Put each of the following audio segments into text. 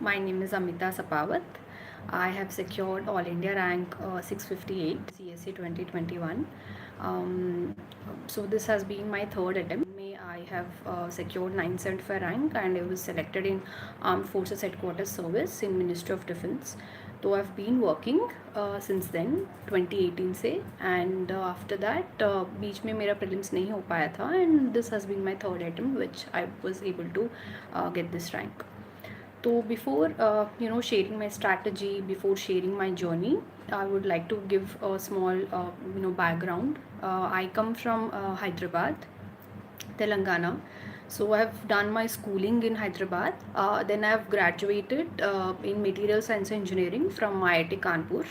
My name is Amita Sapawat. I have secured All India rank 658 CSE 2021. Um, so this has been my third attempt. May I have secured 975 rank and I was selected in Armed Forces Headquarters Service in Ministry of Defence. So I've been working since then 2018 से and after that बीच में मेरा prelims नहीं हो पाया था and this has been my third attempt which I was able to get this rank. So before sharing my strategy, before sharing my journey, I would like to give a small background. I come from Hyderabad, Telangana. So I've done my schooling in Hyderabad. Then I've graduated in material science engineering from IIT Kanpur.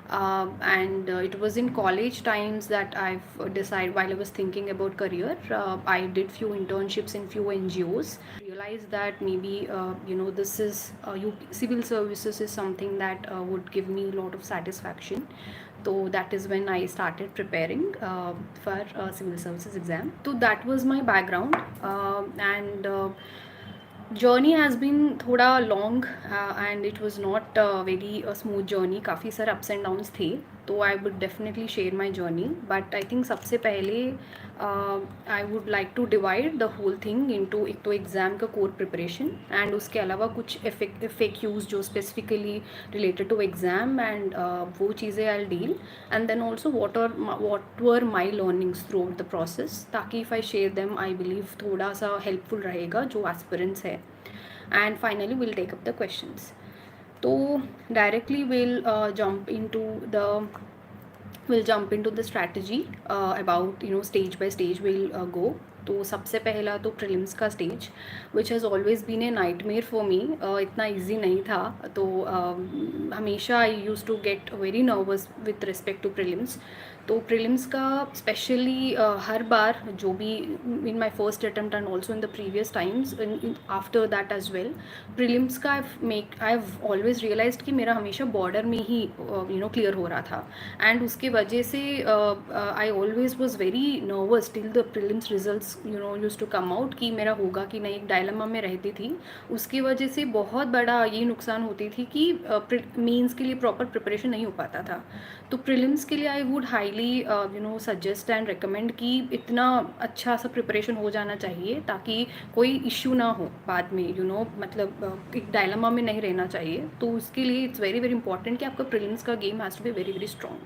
And it was in college times that I've decided, while I was thinking about career, I did few internships in few NGOs. Realized that maybe this is civil services is something that would give me a lot of satisfaction. So that is when I started preparing for civil services exam. So that was my background, and journey has been थोड़ा long and it was not very smooth journey. काफ़ी सारे ups and downs थे. तो I would definitely share my journey, but I think सबसे पहले I would like to divide the whole thing into एक तो exam का कोर प्रिपरेशन एंड उसके अलावा कुछ FAQs जो specifically related to exam and वो चीज़ें I deal and then also what were my learnings throughout the process, ताकि if I share them I believe थोड़ा सा हेल्पफुल रहेगा जो एस्पिरेंट्स है. And finally we'll take up the questions. So directly we'll jump into the strategy about stage by stage we'll go. तो सबसे पहला तो प्रीलिम्स का stage which has always been a nightmare for me. इतना easy नहीं था. तो हमेशा I use to get very nervous with respect to prelims. तो प्रीलिम्स का स्पेशली हर बार जो भी in my first attempt and also in the previous times after that as well, prelims का आई हैव ऑलवेज रियलाइज कि मेरा हमेशा बॉर्डर में ही क्लियर हो रहा था. एंड उसके वजह से I always was very nervous till the prelims results use to come out कि मेरा होगा कि नहीं. एक डायलेमा में रहती थी. उसकी वजह से बहुत बड़ा ये नुकसान होती थी कि मेंस के लिए प्रॉपर प्रिपरेशन नहीं हो पाता था. तो प्रीलिम्स के लिए I would highly suggest and recommend कि इतना अच्छा सा प्रिपरेशन हो जाना चाहिए ताकि कोई इश्यू ना हो बाद में. मतलब एक डायलेमा में नहीं रहना चाहिए. तो उसके लिए इट्स वेरी वेरी इंपॉर्टेंट कि आपका प्रीलिम्स का game has to be very very strong.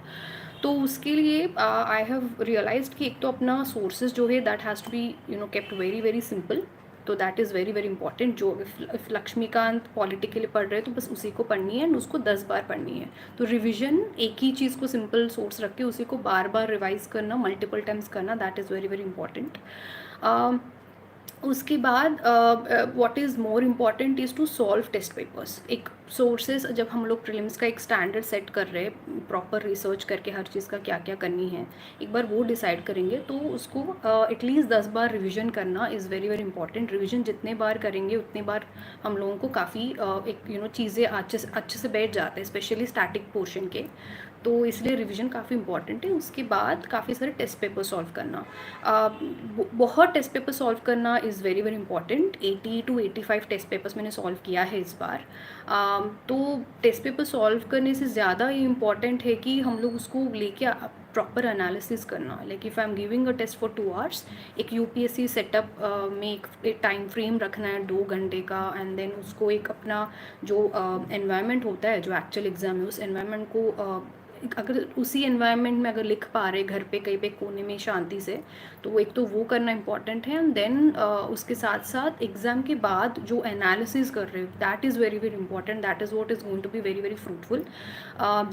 तो उसके लिए आई हैव रियलाइज्ड कि एक तो अपना सोर्सेज जो है that has to be kept very very simple. तो that is very very important. जो इफ़ लक्ष्मीकांत पॉलिटी के लिए पढ़ रहे हैं तो बस उसी को पढ़नी है एंड उसको 10 बार पढ़नी है. तो रिविजन एक ही चीज़ को सिंपल सोर्स रख के उसी को बार बार रिवाइज करना, मल्टीपल टाइम्स करना, that is very very important. उसके बाद what is more important is to solve test papers. एक सोर्सेज जब हम लोग प्रीलिम्स का एक स्टैंडर्ड सेट कर रहे हैं, प्रॉपर रिसर्च करके हर चीज़ का क्या क्या करनी है, एक बार वो डिसाइड करेंगे तो उसको एटलीस्ट 10 बार रिविजन करना is very very important. Revision जितने बार करेंगे उतने बार हम लोगों को काफ़ी एक चीज़ें अच्छे से बैठ जाते हैं, स्पेशली स्टैटिक पोर्शन के. तो इसलिए रिवीजन काफ़ी इंपॉर्टेंट है. उसके बाद काफ़ी सारे टेस्ट पेपर सॉल्व करना, बहुत टेस्ट पेपर सॉल्व करना is very very important. 80 to 85 test papers मैंने सॉल्व किया है इस बार. तो टेस्ट पेपर सॉल्व करने से ज़्यादा ये इम्पॉर्टेंट है कि हम लोग उसको लेके प्रॉपर एनालिसिस करना. Like if I am giving a test for 2 hours, एक यूपीएससी सेटअप में एक टाइम फ्रेम रखना है 2 घंटे का. एंड देन उसको एक अपना जो एनवायरनमेंट होता है जो एक्चुअल एग्ज़ाम है उस एनवायरनमेंट को अगर उसी एनवायरनमेंट में अगर लिख पा रहे घर पे कहीं पे कोने में शांति से, तो एक तो वो करना इंपॉर्टेंट है. एंड देन उसके साथ साथ एग्ज़ाम के बाद जो एनालिसिस कर रहे हो that is very very important. That is what is going to be very very fruitful.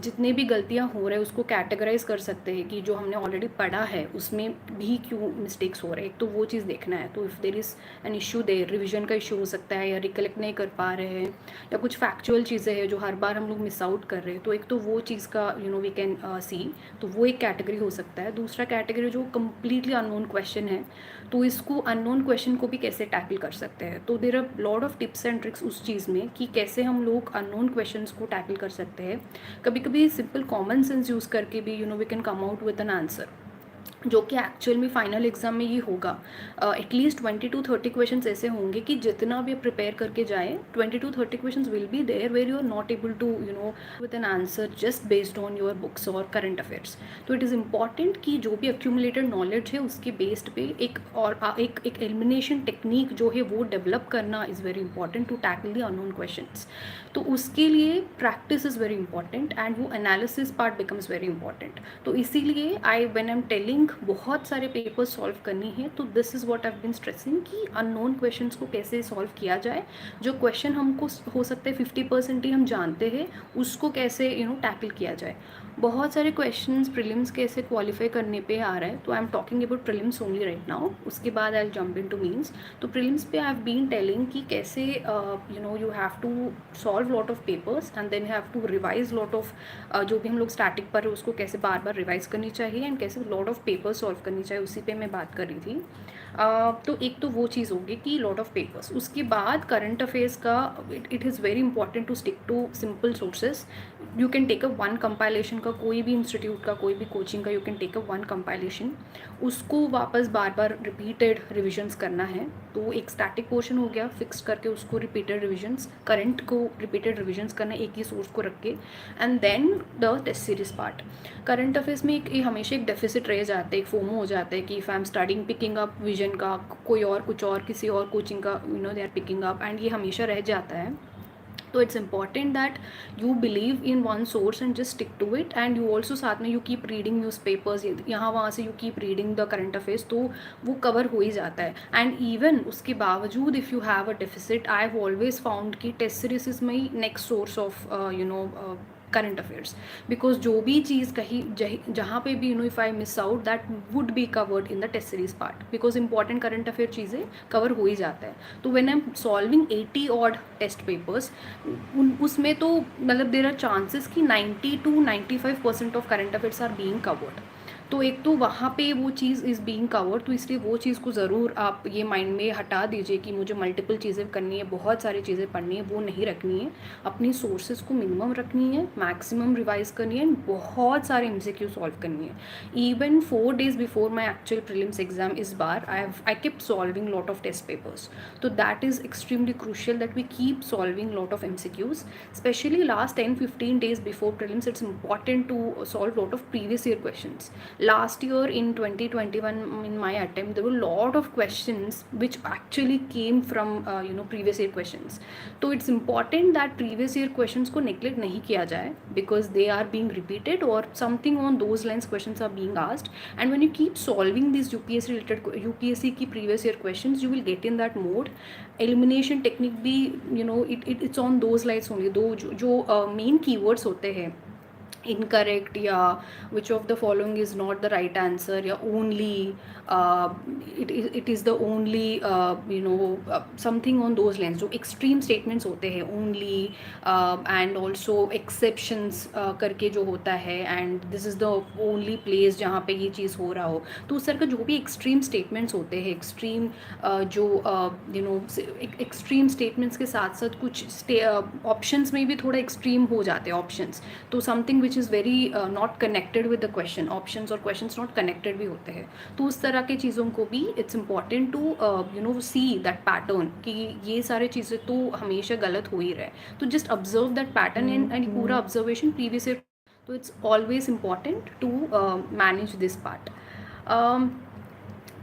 जितने भी गलतियाँ हो रहे हैं उसको कैटेगराइज कर सकते हैं कि जो हमने ऑलरेडी पढ़ा है उसमें भी क्यों मिस्टेक्स हो रहे हैं. तो वो चीज़ देखना है. तो if there is an issue there, revision का इशू हो सकता है या रिकलेक्ट नहीं कर पा रहे हैं या कुछ फैक्चुअल चीज़ें हैं जो हर बार हम लोग मिस आउट कर रहे हैं, तो एक तो वो चीज़ का वी कैन सी. तो वो एक कैटेगरी हो सकता है. दूसरा कैटेगरी जो कम्प्लीटली अननोन क्वेश्चन है, तो इसको अननोन क्वेश्चन को भी कैसे टैकल कर सकते हैं. तो there are lot of tips and tricks उस चीज़ में कि कैसे हम लोग अननोन क्वेश्चंस को टैकल कर सकते हैं. कभी कभी सिंपल कॉमन सेंस यूज़ करके भी we can come out with an answer. जो कि एक्चुअल में फाइनल एग्जाम में ये होगा। एटलीस्ट 20 to 30 क्वेश्चन ऐसे होंगे कि जितना भी प्रिपेयर करके जाए 20 to 30 question will be there where you are not able to with an answer just based on your books और करंट अफेयर्स। तो इट इज़ इम्पॉर्टेंट कि जो भी एक्यूमुलेटेड नॉलेज है उसके बेस्ड पे एक एलिमिनेशन टेक्निक जो है वो डेवलप करना is very important to tackle the unknown questions. तो उसके लिए practice is very important and वो analysis part becomes very important. तो इसीलिए व्हेन आई एम टेलिंग बहुत सारे पेपर्स सॉल्व करनी है, तो this is what I have been stressing कि अननोन क्वेश्चंस को कैसे सॉल्व किया जाए। जो क्वेश्चन हमको हो सकता है 50% ही हम जानते हैं, उसको कैसे टैकल किया जाए। बहुत सारे क्वेश्चंस प्रीलिम्स कैसे क्वालिफाई करने पे आ रहा है, तो I am talking about prelims only right now. उसके बाद I jump into mains. तो प्रीलिम्स पे आई हैव बीन टेलिंग कि कैसे you have to solve lot of papers and then have to revise lot of जो भी हम लोग स्टैटिक पर है उसको कैसे बार बार रिवाइज करनी चाहिए एंड कैसे लॉट ऑफ पेपर्स सॉल्व करनी चाहिए, उसी पे मैं बात कर रही थी। तो एक तो वो चीज़ होगी कि लॉट ऑफ पेपर्स। उसके बाद करंट अफेयर्स का it is very important to stick to simple sources. You can take a one compilation का, कोई भी इंस्टीट्यूट का, कोई भी कोचिंग का, you can take a one compilation, उसको वापस बार बार रिपीटेड रिविजन्स करना है। तो एक स्टैटिक पोर्शन हो गया फिक्स करके, उसको रिपीटेड रिविजन्स, करंट को रिपीटेड रिविजन्स करना एक ही सोर्स को रख के, and then the test series part. Current affairs में एक हमेशा एक डेफिसिट रह जाता है, एक फोमो हो जाता है कि if I am starting picking up vision का, कोई और कुछ और किसी और कोचिंग का they are picking up, and ये हमेशा रह जाता है। तो it's important that you believe in one source and just stick to it, and you also साथ में यू कीप रीडिंग न्यूज़पेपर्स, यहाँ वहाँ से you keep reading the current affairs, तो वो कवर हो ही जाता है। एंड इवन उसके बावजूद if you have a deficit, I have always found कि test series is my next source of current affairs, because जो भी चीज़ कहीं जहाँ पे भी if I miss out that would be covered in the test series part, because important current affair चीज़ें cover हो ही जाता है। तो when I am solving 80 odd test papers, उसमें तो मतलब देर आर चांसेस कि 90 to 95% of current affairs are being covered. तो एक तो वहाँ पे वो चीज़ इज़ बीइंग कवर्ड, तो इसलिए वो चीज़ को ज़रूर आप ये माइंड में हटा दीजिए कि मुझे मल्टीपल चीज़ें करनी है, बहुत सारी चीज़ें पढ़नी है, वो नहीं रखनी है। अपनी सोर्सेज को मिनिमम रखनी है, मैक्सिमम रिवाइज करनी है, बहुत सारे MCQ सॉल्व करनी है। Even 4 days before my actual prelims exam इस बार I kept solving lot of test papers. तो that is extremely crucial that we keep solving lot of MCQs, specially last 10-15 days before prelims. It's important to solve lot of previous year questions. Last year in 2021, in my attempt, there were a lot of questions which actually came from previous year questions. So it's important that previous year questions को neglect नहीं किया जाए, because they are being repeated or something on those lines questions are being asked. And when you keep solving these UPSC की previous year questions, you will get in that mode. Elimination technique भी it's on those lines only. दो जो main keywords होते हैं, incorrect या which of the following is not the right answer या only it is the only something on those lines, जो extreme statements होते हैं only and also exceptions करके जो होता है, and this is the only place जहाँ पे ये चीज़ हो रहा हो। तो उस तरह का जो भी extreme statements होते हैं, extreme जो extreme statements के साथ साथ कुछ options में भी थोड़ा extreme हो जाते हैं options, तो something which is very not connected with the question, options और questions not connected भी होते हैं। तो उस तरह के चीज़ों को भी it's important to see that pattern कि ये सारे चीज़ें तो हमेशा गलत हो ही रहे, तो just observe that pattern and पूरा observation previous year, तो it's always important to manage this part.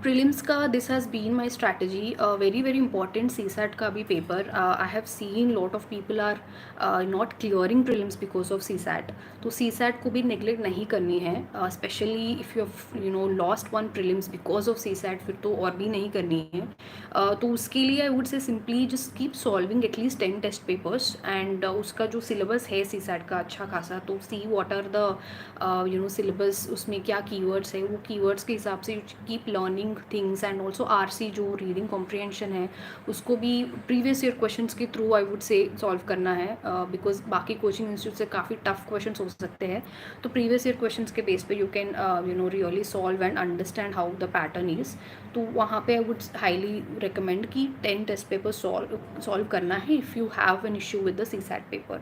Prelims का this has been my strategy, very very important CSAT का भी paper. I have seen lot of people are not clearing prelims because of CSAT, तो CSAT को भी neglect नहीं करनी है, specially if you lost one prelims because of CSAT, फिर तो और भी नहीं करनी है। तो उसके लिए I would say simply just keep solving at least 10 test papers, and उसका जो सिलेबस है CSAT का अच्छा खासा, तो see what are the syllabus, उसमें क्या कीवर्ड्स है, वो कीवर्ड्स के हिसाब से keep learning reading things and also RC जो रीडिंग कॉम्प्रिहेंशन है उसको भी प्रीवियस ईयर क्वेश्चंस के through I would say solve करना है, बिकॉज बाकी कोचिंग इंस्टीट्यूट से काफ़ी टफ क्वेश्चंस हो सकते हैं. तो प्रीवियस ईयर क्वेश्चंस के बेस पे you can really solve and understand how the pattern is. तो वहाँ पे आई वुड हाईली रिकमेंड कि 10 टेस्ट पेपर सॉल्व करना है if you have an issue with the CSAT paper.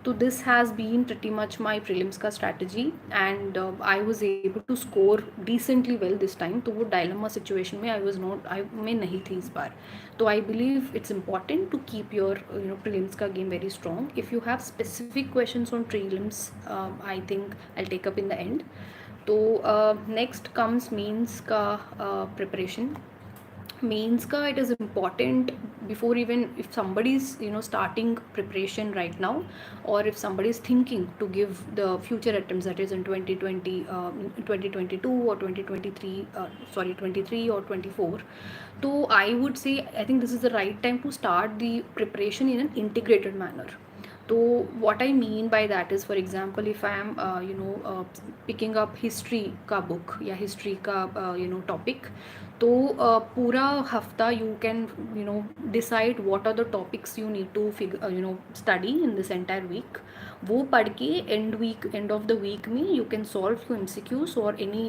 तो this has been pretty much my prelims का strategy and I was able to score decently well this time. तो वो dilemma situation में मैं नहीं थी इस बार. तो I believe it's important to keep your prelims का game very strong. If you have specific questions on prelims I think I take up in the end. तो नेक्स्ट कम्स मेंस का preparation. Mains ka it is important before, even if somebody is starting preparation right now, or if somebody is thinking to give the future attempts, that is in 2020 2022 or 2023 23 or 24. So I would say I think this is the right time to start the preparation in an integrated manner. So what I mean by that is, for example, if I am picking up history का book या history का topic, तो पूरा हफ्ता you can decide what are the topics you need to study in this entire week. वो पढ़ के end of the week में you can solve your MCQs or any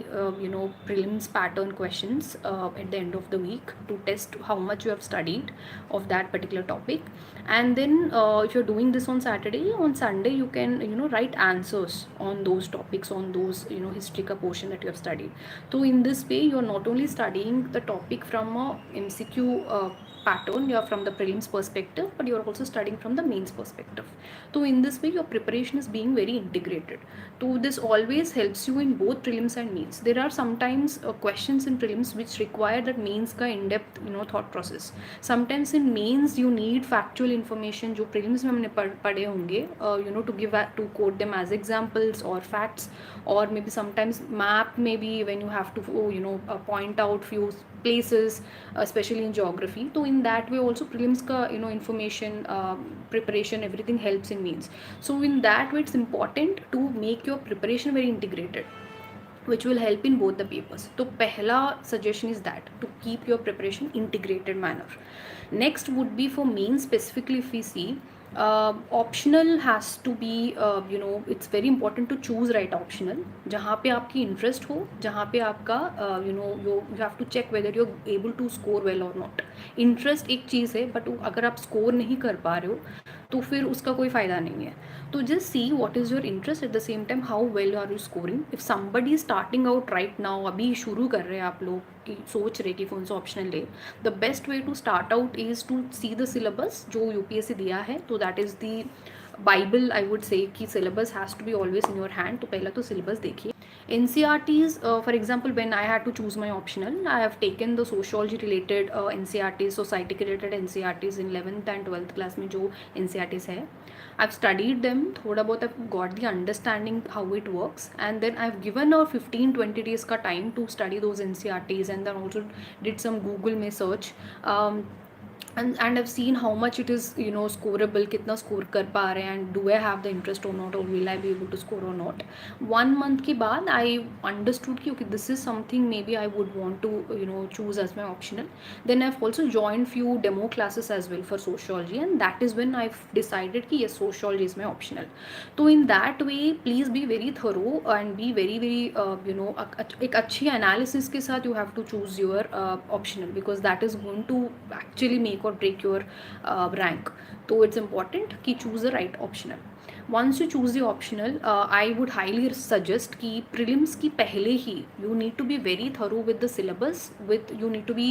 prelims pattern questions at the end of the week to test how much you have studied of that particular topic. And then if you're doing this on Saturday, on Sunday you can write answers on those topics, on those history ka portion that you have studied. So in this way you're not only studying the topic from a MCQ pattern, you're from the prelims perspective, but you're also studying from the mains perspective. So in this way your preparation is being very integrated. So this always helps you in both prelims and mains. There are sometimes questions in prelims which require that mains ka in-depth thought process. Sometimes in mains you need factual information जो prelims में हमने पढ़े होंगे, to give to quote them as examples or facts, or maybe sometimes map, maybe when you have to point out few places, especially in geography. So in that way also prelims ka information preparation everything helps in mains. So in that way it's important to make your preparation very integrated, which will help in both the papers. So pehla suggestion is that to keep your preparation integrated manner. Next would be for mains specifically, if we see optional has to be it's very important to choose right optional जहाँ पे आपकी interest हो, जहाँ पे आपका you have to check whether you're able to score well or not. Interest एक चीज़ है, but अगर आप score नहीं कर पा रहे हो तो फिर उसका कोई फ़ायदा नहीं है. तो just see what is your interest, at the same time how well are you scoring. If somebody is starting out right now, अभी शुरू कर रहे हैं आप लोग कि सोच रहे कि कौन सा ऑप्शनल ले, the best way to start out is to see the syllabus जो UPSC दिया है. तो that is the Bible I would say कि syllabus has to be always in your hand. तो पहला तो सिलेबस देखिए. NCRTs, for example, when I had to choose my optional, I have taken the sociology related NCRTs, society related NCRTs in 11th and 12th class में जो NCRTs है. I've studied them, थोड़ा बहुत I've got the understanding how it works, and then I've given a 15-20 days का time to study those NCRTs, and then also did some Google में search. And I've seen how much it is scoreable, कितना score कर पा रहे हैं, and do I have the interest or not, or will I be able to score or not. 1 month के बाद I understood कि okay, this is something maybe I would want to choose as my optional. Then I've also joined few demo classes as well for sociology, and that is when I've decided कि yes, sociology is my optional. तो in that way please be very thorough and be very एक अच्छी analysis के साथ you have to choose your optional, because that is going to actually make or break your rank. So it's important कि choose the right optional. Once you choose the optional, I would highly suggest कि prelims की पहले ही you need to be very thorough with the syllabus, you need to be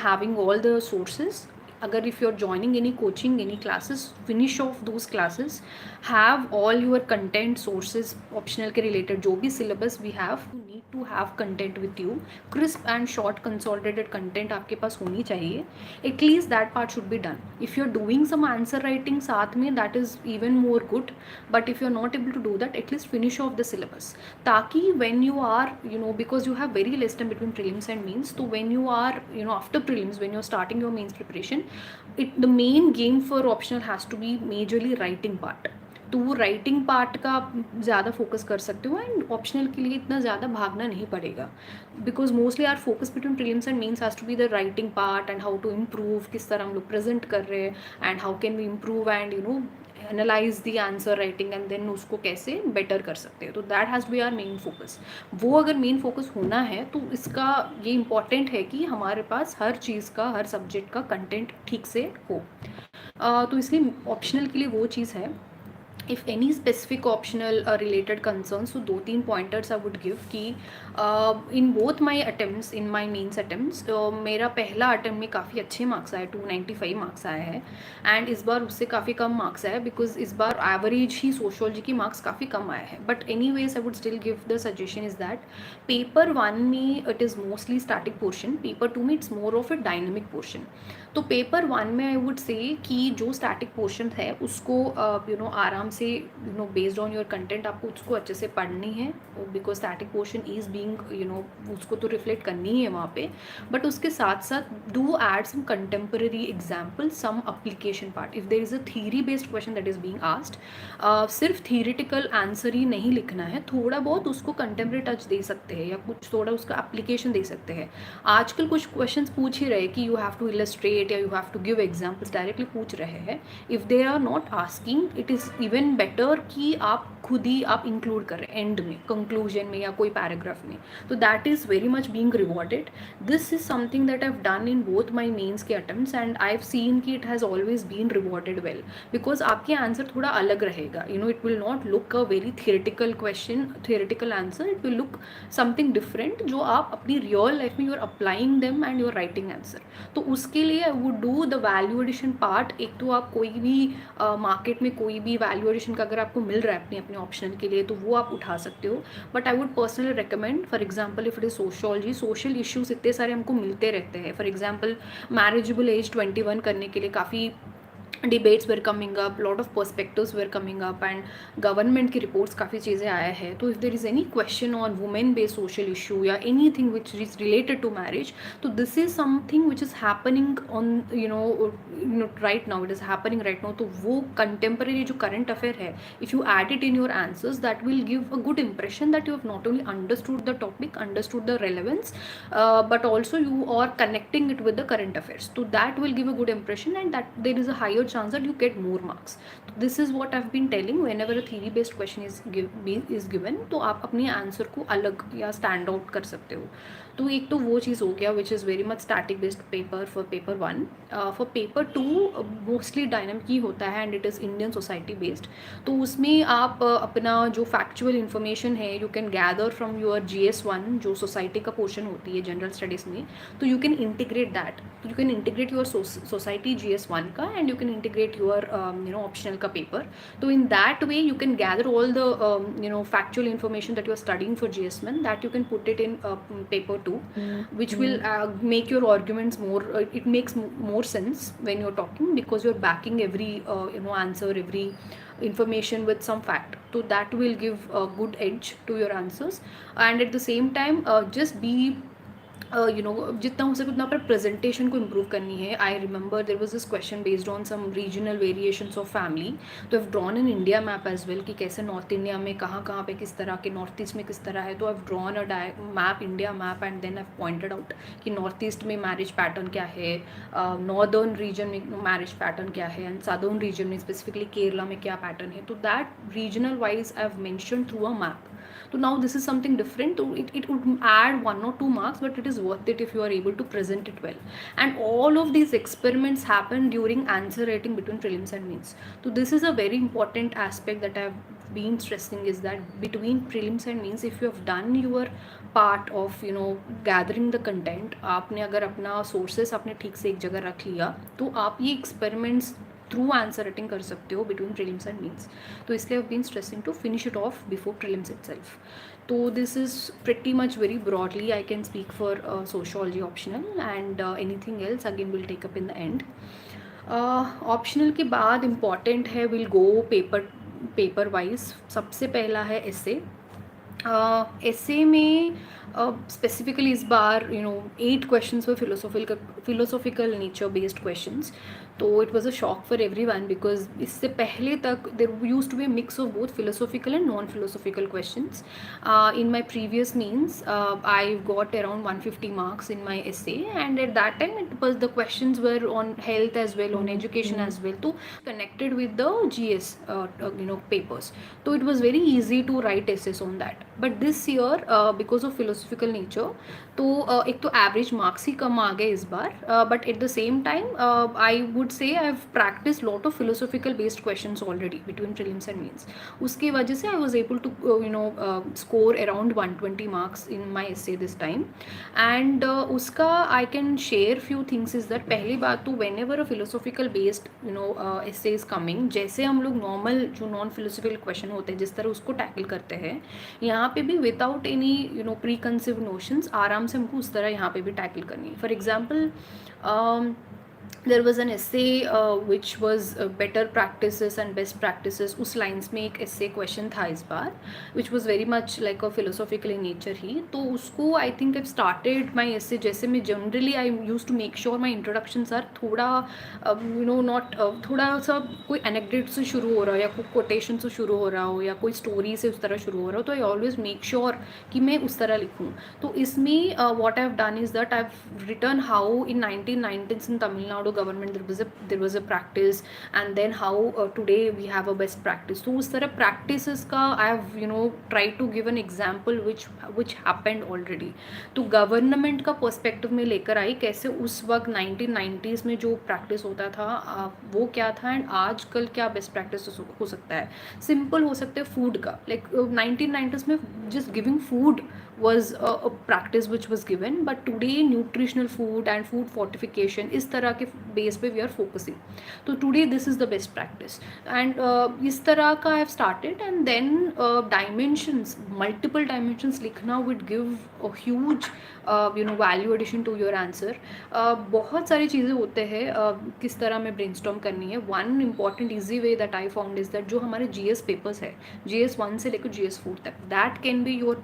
having all the sources. अगर if you're joining any coaching, any classes, finish off those classes, have all your content sources optional के related जो भी syllabus we have, you need to have content with you, crisp and short consolidated content आपके पास होनी चाहिए. At least that part should be done. If you're doing some answer writing साथ में, that is even more good, but if you're not able to do that, at least finish off the syllabus, ताकि when you are because you have very less time between prelims and mains, so when you are after prelims, when you're starting your mains preparation, the main game for optional has to be majorly writing part. तो writing part का आप ज़्यादा focus कर सकते हो and optional के लिए इतना ज़्यादा भागना नहीं पड़ेगा, because mostly our focus between prelims and mains has to be the writing part and how to improve, किस तरह हम लोग प्रेजेंट कर रहे हैं and how can we improve and analyse the answer writing and then उसको कैसे better कर सकते हैं। तो that has be our main focus. वो अगर मेन फोकस होना है तो इसका ये इम्पॉर्टेंट है कि हमारे पास हर चीज़ का, हर सब्जेक्ट का कंटेंट ठीक से हो। तो इसलिए ऑप्शनल के लिए वो चीज़ है। If any specific optional related concerns, तो 2-3 पॉइंटर्स आई वुड गिव कि in both my attempts, in my mains attempts, मेरा पहला अटेम्प्ट में काफ़ी अच्छे मार्क्स आए, 295 मार्क्स आए हैं एंड इस बार उससे काफ़ी कम मार्क्स आए बिकॉज इस बार एवरेज ही सोशियोलॉजी की मार्क्स काफ़ी कम आए हैं। But any ways I would still give the suggestion is that paper 1 में it is mostly static portion, paper 2 में it's more of A dynamic portion. तो पेपर 1 में आई वुड से कि जो स्टैटिक पोर्शन है उसको आराम से बेस्ड ऑन योर कंटेंट आपको उसको अच्छे से पढ़नी है, because static portion is being उसको तो रिफ्लेक्ट करनी ही है वहाँ पे। बट उसके साथ साथ do add some contemporary example, some application part. If there is a theory based question that is being asked, सिर्फ थियरिटिकल आंसर ही नहीं लिखना है, थोड़ा बहुत उसको कंटेम्पररी टच दे सकते हैं या कुछ थोड़ा उसका एप्लीकेशन दे सकते हैं। आजकल कुछ क्वेश्चन पूछ ही रहे कि यू हैव टू इलस्ट्रेट या you have to give examples, directly पूछ रहे हैं। If they are not asking, it is even better कि आप खुद ही आप इंक्लूड करें एंड में, कंक्लूजन में या कोई पैराग्राफ में। तो that is very much being rewarded. This is something that I have done in both my mains के attempts and I have seen कि it has always been rewarded well, because आपके answer थोड़ा अलग रहेगा। It will not look a very theoretical question, theoretical answer, it will look something different जो आप अपनी real life में you are applying them and you are writing answer. तो उसके लिए I would do the value addition part. एक तो आप कोई भी मार्केट में कोई भी वैल्यू एडिशन का अगर आपको मिल रहा है अपने अपने ऑप्शनल के लिए तो वो आप उठा सकते हो। But I would personally recommend, for example if it is sociology, social issues इतने सारे हमको मिलते रहते हैं। फॉर एग्जाम्पल मैरिजेबल एज 21 करने के लिए काफ़ी debates were coming up, lot of perspectives were coming up and government की रिपोर्ट्स काफ़ी चीज़ें आया है। तो if there is any question on women based social issue या anything which is related to marriage, तो this is something which is happening on right now, it is happening right now. तो वो contemporary जो current affair है, if you add it in your answers, that will give a good impression that you have not only understood the topic, understood the relevance, but also you are connecting it with the current affairs. So that will give a good impression and that there is a higher chance that you get more marks. So this is what I've been telling, whenever a theory based question is given, तो आप अपने answer को अलग या stand out कर सकते हो। तो एक तो वो चीज़ हो गया which is very much static based paper for paper 1। For paper 2 mostly dynamic ही होता है and it is Indian society based. तो उसमें आप अपना जो फैक्चुअल इन्फॉर्मेशन है you can gather from your GS1, जो सोसाइटी का पोर्शन होती है जनरल स्टडीज़ में, तो you can integrate that, you can integrate your society GS1 का and you can integrate your optional का पेपर। तो in that way you can gather all the factual information that you are studying for GS1, that you can put it in paper 2, which will make your arguments more, it makes more sense when you're talking, because you're backing every answer, every information with some fact. So that will give a good edge to your answers. And at the same time just be जितना हो सके उतना पर presentation को improve करनी है। I remember there was this question based on some regional variations of family, तो have drawn in India map as well कि कैसे नॉर्थ इंडिया में कहाँ कहाँ पे किस तरह के, नॉर्थ ईस्ट में किस तरह है। तो have drawn a map, India map, and then have pointed out कि नॉर्थ ईस्ट में मैरिज पैटर्न क्या है, नॉर्दर्न रीजन में मैरिज पैटर्न क्या है, एंड सदर्न रीजन में स्पेसिफिकली केरला में क्या पैटर्न है। तो that regional wise I have mention through a map. So now this is something different. So it would add 1 or 2 marks, but it is worth it if you are able to present it well. And all of these experiments happen during answer writing between prelims and mains. So this is a very important aspect that I have been stressing, is that between prelims and mains, if you have done your part of gathering the content, आपने अगर अपना sources आपने ठीक से एक जगह रख लिया, तो आप ये experiments थ्रू आंसर राइटिंग कर सकते हो बिटवीन प्रीलिम्स एंड मेंस. तो इसलिए I have been stressing to finish it off before prelims itself. तो this is pretty much very broadly I can speak for sociology optional, and anything else again will take up in the end. Optional के बाद important है, will go paper wise. सबसे पहला है एसे. एसे में specifically इस बार 8 questions were philosophical nature based questions. तो it was a shock for everyone, because इससे पहले तक there use to be mix of both philosophical and non philosophical questions. In my previous means, I got around 150 marks in my essay, and at that time it was the questions were on health as well, on education as well, so connected with the GS papers. So it was very easy to write essays on that. But this year, because of philosophical nature, तो एक तो average marks ही कम आ गए इस बार. But at the same time I would say I have practice lot of philosophical based questions already between prelims and mains. उसकी वजह से I was able to score around 120 marks in my essay this time. And उसका I can share few things is that, पहली बात तो whenever a philosophical based essay is coming, जैसे हम लोग नॉर्मल जो नॉन फिलोसॉफिकल क्वेश्चन होते हैं जिस तरह उसको टैकल करते हैं, यहाँ पे भी विदाउट एनी प्री कंसिव नोशंस आराम से हमको उस तरह यहाँ पे भी टैकल करनी है. For example, there was an essay which was better practices and best practices. उस लाइन्स में एक essay question था इस बार, which was very much like a philosophical in nature ही. तो उसको I think I've started my essay, जैसे मैं generally I used to make sure my introductions are थोड़ा not थोड़ा सा कोई anecdote से शुरू हो रहा हो या कोई quotation से शुरू हो रहा हो या कोई story से उस तरह शुरू हो रहा हो, तो I always make sure कि मैं उस तरह लिखूँ. तो इसमें what I've done is that I've written how in 1990s in Tamil Nadu government there was a practice, and then how today we have a best practice. So उस तरह practices का I have tried to give an example which happened already. तो government का perspective में लेकर आई कैसे उस वक्त 1990s में जो प्रैक्टिस होता था वो क्या था, एंड आजकल क्या बेस्ट प्रैक्टिस हो सकता है. सिंपल हो सकता है फूड का, लाइक 1990s में just giving food was a practice which was given, but today nutritional food and food fortification इस तरह के base पे we are focusing. तो today this is the best practice, and इस तरह का I have started, and then dimensions, multiple dimensions लिखना would give a huge value addition to your answer. बहुत सारी चीज़ें होते हैं किस तरह में brainstorm करनी है. One important easy way that I found is that जो हमारे GS papers है, GS 1 से लेकर GS 4 तक, that can be your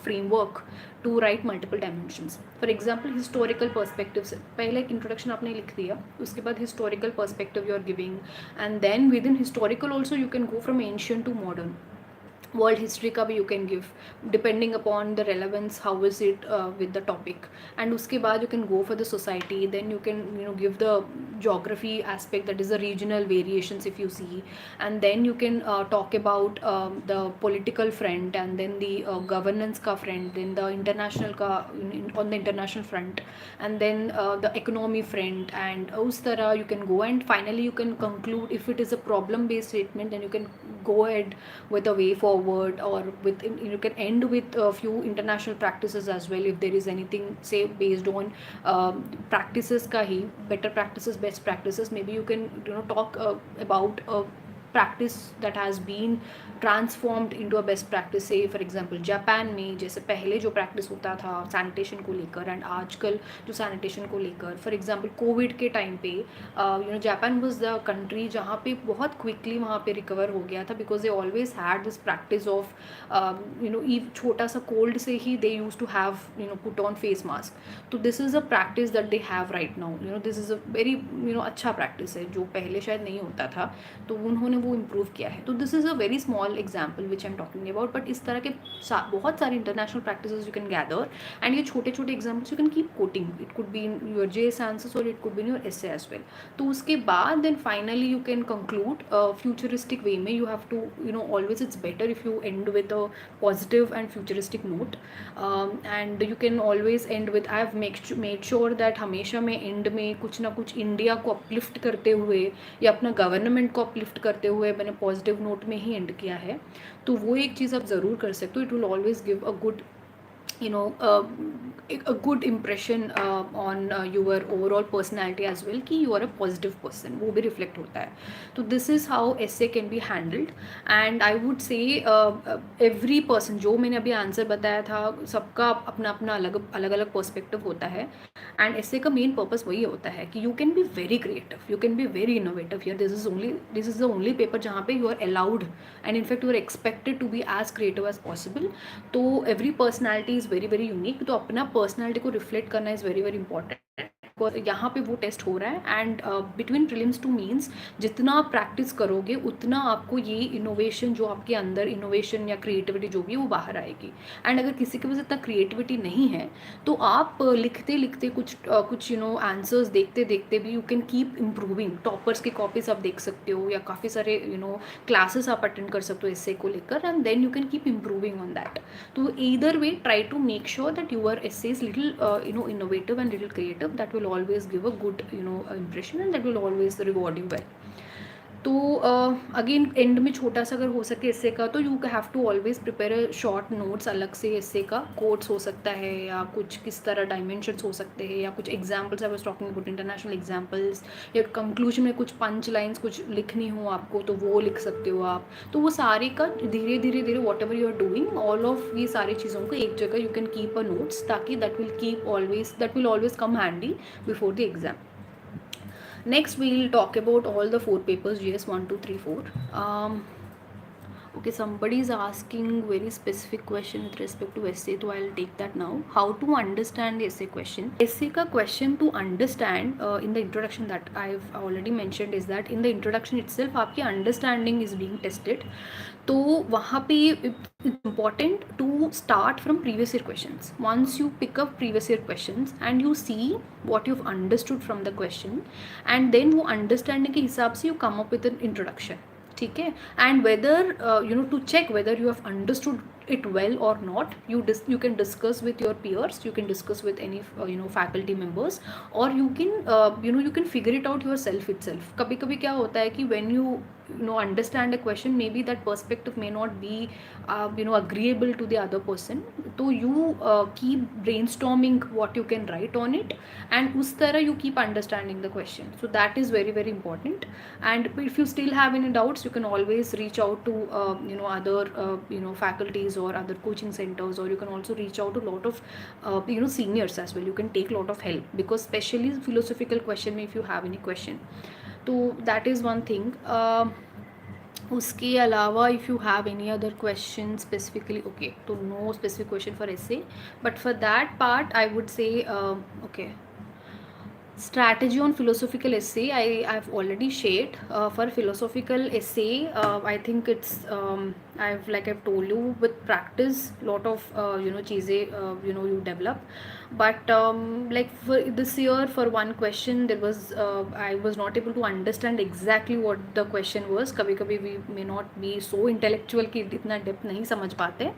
framework to write multiple dimensions. For example, historical perspective से पहले एक introduction आपने लिख दिया, उसके बाद historical perspective you are giving, and then within historical also you can go from ancient to modern. World history का भी you can give depending upon the relevance, how is it with the topic. And उसके बाद you can go for the society, then you can give the geography aspect, that is the regional variations if you see, and then you can talk about the political front, and then the governance ka front, then the international ka on the international front, and then the economy front, and us tarah you can go, and finally you can conclude. If it is a problem based statement, then you can go ahead with a way forward, or with you can end with a few international practices as well, if there is anything say based on practices ka hi, better practices, best practices. Maybe you can talk about a practice that has been transformed into a best practice. से for example Japan में जैसे पहले जो practice होता था sanitation को लेकर, and आजकल जो सैनिटेशन को लेकर, फॉर एग्जांपल कोविड के टाइम पे जापान वाज द कंट्री जहाँ पे बहुत क्विकली वहाँ पे रिकवर हो गया था, because they always had this practice of छोटा सा कोल्ड से ही they use to have put on face mask. तो this is a practice that they have right now. This is a very अच्छा प्रैक्टिस है जो पहले शायद नहीं होता था, तो उन्होंने वो इम्प्रूव किया है. तो this is a very small example which I'm talking about, but इस तरह के बहुत सारे international practices you can gather, and ये छोटे छोटे examples you can keep quoting. It could be in your JS answers or it could be in your essay as well. तो उसके बाद then finally you can conclude futuristic way में. You have to always it's better if you end with a positive and futuristic note, and you can always end with I have made sure that हमेशा मैं end में कुछ ना कुछ India को uplift करते हुए या अपना गवर्नमेंट को अपलिफ्ट करते हुए मैंने पॉजिटिव नोट में ही एंड किया है. तो वो एक चीज़ आप ज़रूर कर सकते हो. It will always give a good a good impression on your overall personality as well, कि you are a positive person, वो भी reflect होता है. तो this is how essay can be handled, and I would say every person, जो मैंने अभी answer बताया था, सबका अपना अपना अलग अलग पर्सपेक्टिव होता है, एंड essay का मेन पर्पस वही होता है कि you can be very creative, you can be very innovative here. This is the only paper जहाँ पे you are allowed, and in fact you are expected to be as creative as possible. तो every personality is very very unique. तो अपना personality को reflect करना is very very important. यहाँ पे वो टेस्ट हो रहा है। And between prelims to mains जितना आप प्रैक्टिस करोगे उतना आपको ये इनोवेशन जो आपके अंदर इनोवेशन या क्रिएटिविटी जो भी है वो बाहर आएगी। एंड अगर किसी के पास इतना क्रिएटिविटी नहीं है तो आप लिखते लिखते कुछ आंसर्स देखते देखते भी you can keep improving. Toppers की कॉपीज आप देख सकते हो या काफ़ी सारे क्लासेस आप अटेंड कर सकते हो एस्से को लेकर, and then you can keep improving on that. तो either way try to make sure that your essay is little innovative and little creative. That will always give a good impression, and that will always reward you well. तो again end में छोटा सा अगर हो सके essay का तो you have to always prepare a short notes अलग से एस्से का, कोट्स हो सकता है या कुछ किस तरह डायमेंशंस हो सकते हैं या कुछ examples. I was talking about international examples, या कंक्लूजन में कुछ पंच लाइन्स कुछ लिखनी हो आपको तो वो लिख सकते हो आप। तो वो सारे का धीरे धीरे धीरे whatever you are doing all of ये सारी चीज़ों को एक जगह you can keep a notes, ताकि that will always come handy before the exam. Next we'll talk about all the 4 papers, GS 1, 2, 3, 4. Okay, somebody is asking very specific question with respect to essay, so I'll take that now. How to understand the essay question? Essay का question to understand in the introduction that I've already mentioned is that in the introduction itself आपकी understanding is being tested. तो वहाँ पे it's important to start from previous year questions. Once you pick up previous year questions and you see what you've understood from the question, and then वो understanding के हिसाब से you come up with an introduction. ठीक है, and whether to check whether you have understood it well or not, you can discuss with your peers, you can discuss with any faculty members, or you can figure it out yourself itself. कभी कभी क्या होता है कि when you understand a question, maybe that perspective may not be agreeable to the other person, तो you keep brainstorming what you can write on it, and उस तरह you keep understanding the question. So that is very very important. And if you still have any doubts, you can always reach out to other faculties or other coaching centers, or you can also reach out to a lot of seniors as well. You can take a lot of help, because especially philosophical question if you have any question. So that is one thing. उसके अलावा if you have any other question specifically, okay, तो no specific question for essay, but for that part I would say okay, strategy on philosophical essay I've already shared. For philosophical essay, I think it's I've told you, with practice lot of चीज़ें you develop. But like for this year, for one question there was I was not able to understand exactly what the question was. कभी कभी we may not be so intellectual कि इतना depth नहीं समझ पाते.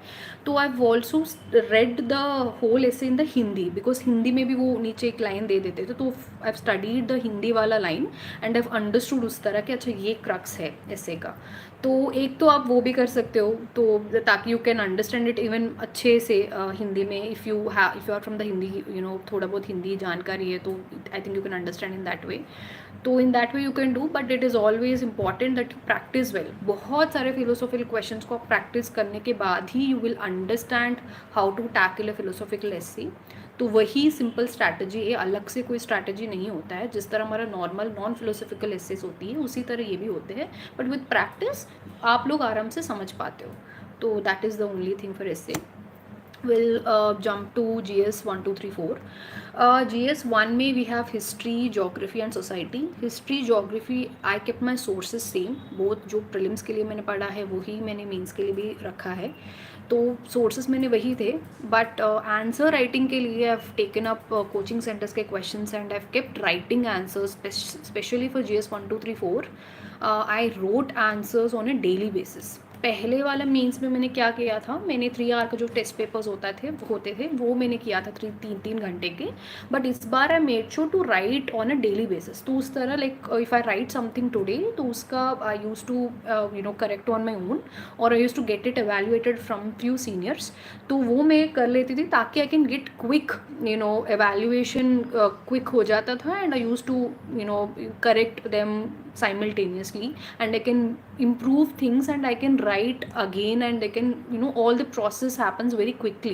तो I've also read the whole essay in the Hindi, because Hindi में भी वो नीचे एक लाइन दे देते थे, तो I've studied the हिंदी वाला लाइन and I've understood उस तरह कि अच्छा ये क्रक्स है essay का. तो एक तो आप वो भी कर सकते हो, तो ताकि you can understand it even अच्छे से हिंदी में. If you are from the Hindi, थोड़ा बहुत हिंदी जानकारी है, तो I think you can understand in that way. तो in that way you can do, but it is always important that you practise well. बहुत सारे फिलोसॉफिकल क्वेश्चंस को आप प्रैक्टिस करने के बाद ही you will understand how to tackle a philosophical essay. तो वही सिंपल स्ट्रैटेजी है, अलग से कोई स्ट्रैटेजी नहीं होता है. जिस तरह हमारा नॉर्मल नॉन फिलोसॉफिकल एस्सेस होती है, उसी तरह ये भी होते हैं, बट विद प्रैक्टिस आप लोग आराम से समझ पाते हो. तो that is the only thing for essay. We'll jump to GS 1, 2, 3, 4. GS 1 में we have history, geography and society. History, geography, I kept my sources same. Both जो prelims के लिए मैंने पढ़ा है वही मैंने मेंस के लिए भी रखा है, तो sources मैंने वही थे. But answer writing के लिए I've taken up coaching centers के questions and I've kept writing answers, especially for GS 1, 2, 3, 4. I wrote answers on a daily basis. पहले वाला मेंस में मैंने क्या किया था, मैंने 3 आवर का जो टेस्ट पेपर्स होते थे वो मैंने किया था 3 घंटे के. बट इस बार I made sure to write on a daily basis. तो उस तरह like if I write something today, तो उसका I use to correct on my own, और I use to get it evaluated from few seniors. तो वो मैं कर लेती थी ताकि I can get quick evaluation, quick हो जाता था. And I use to correct them simultaneously, and I can improve things and I can write again, and I can all the process happens very quickly.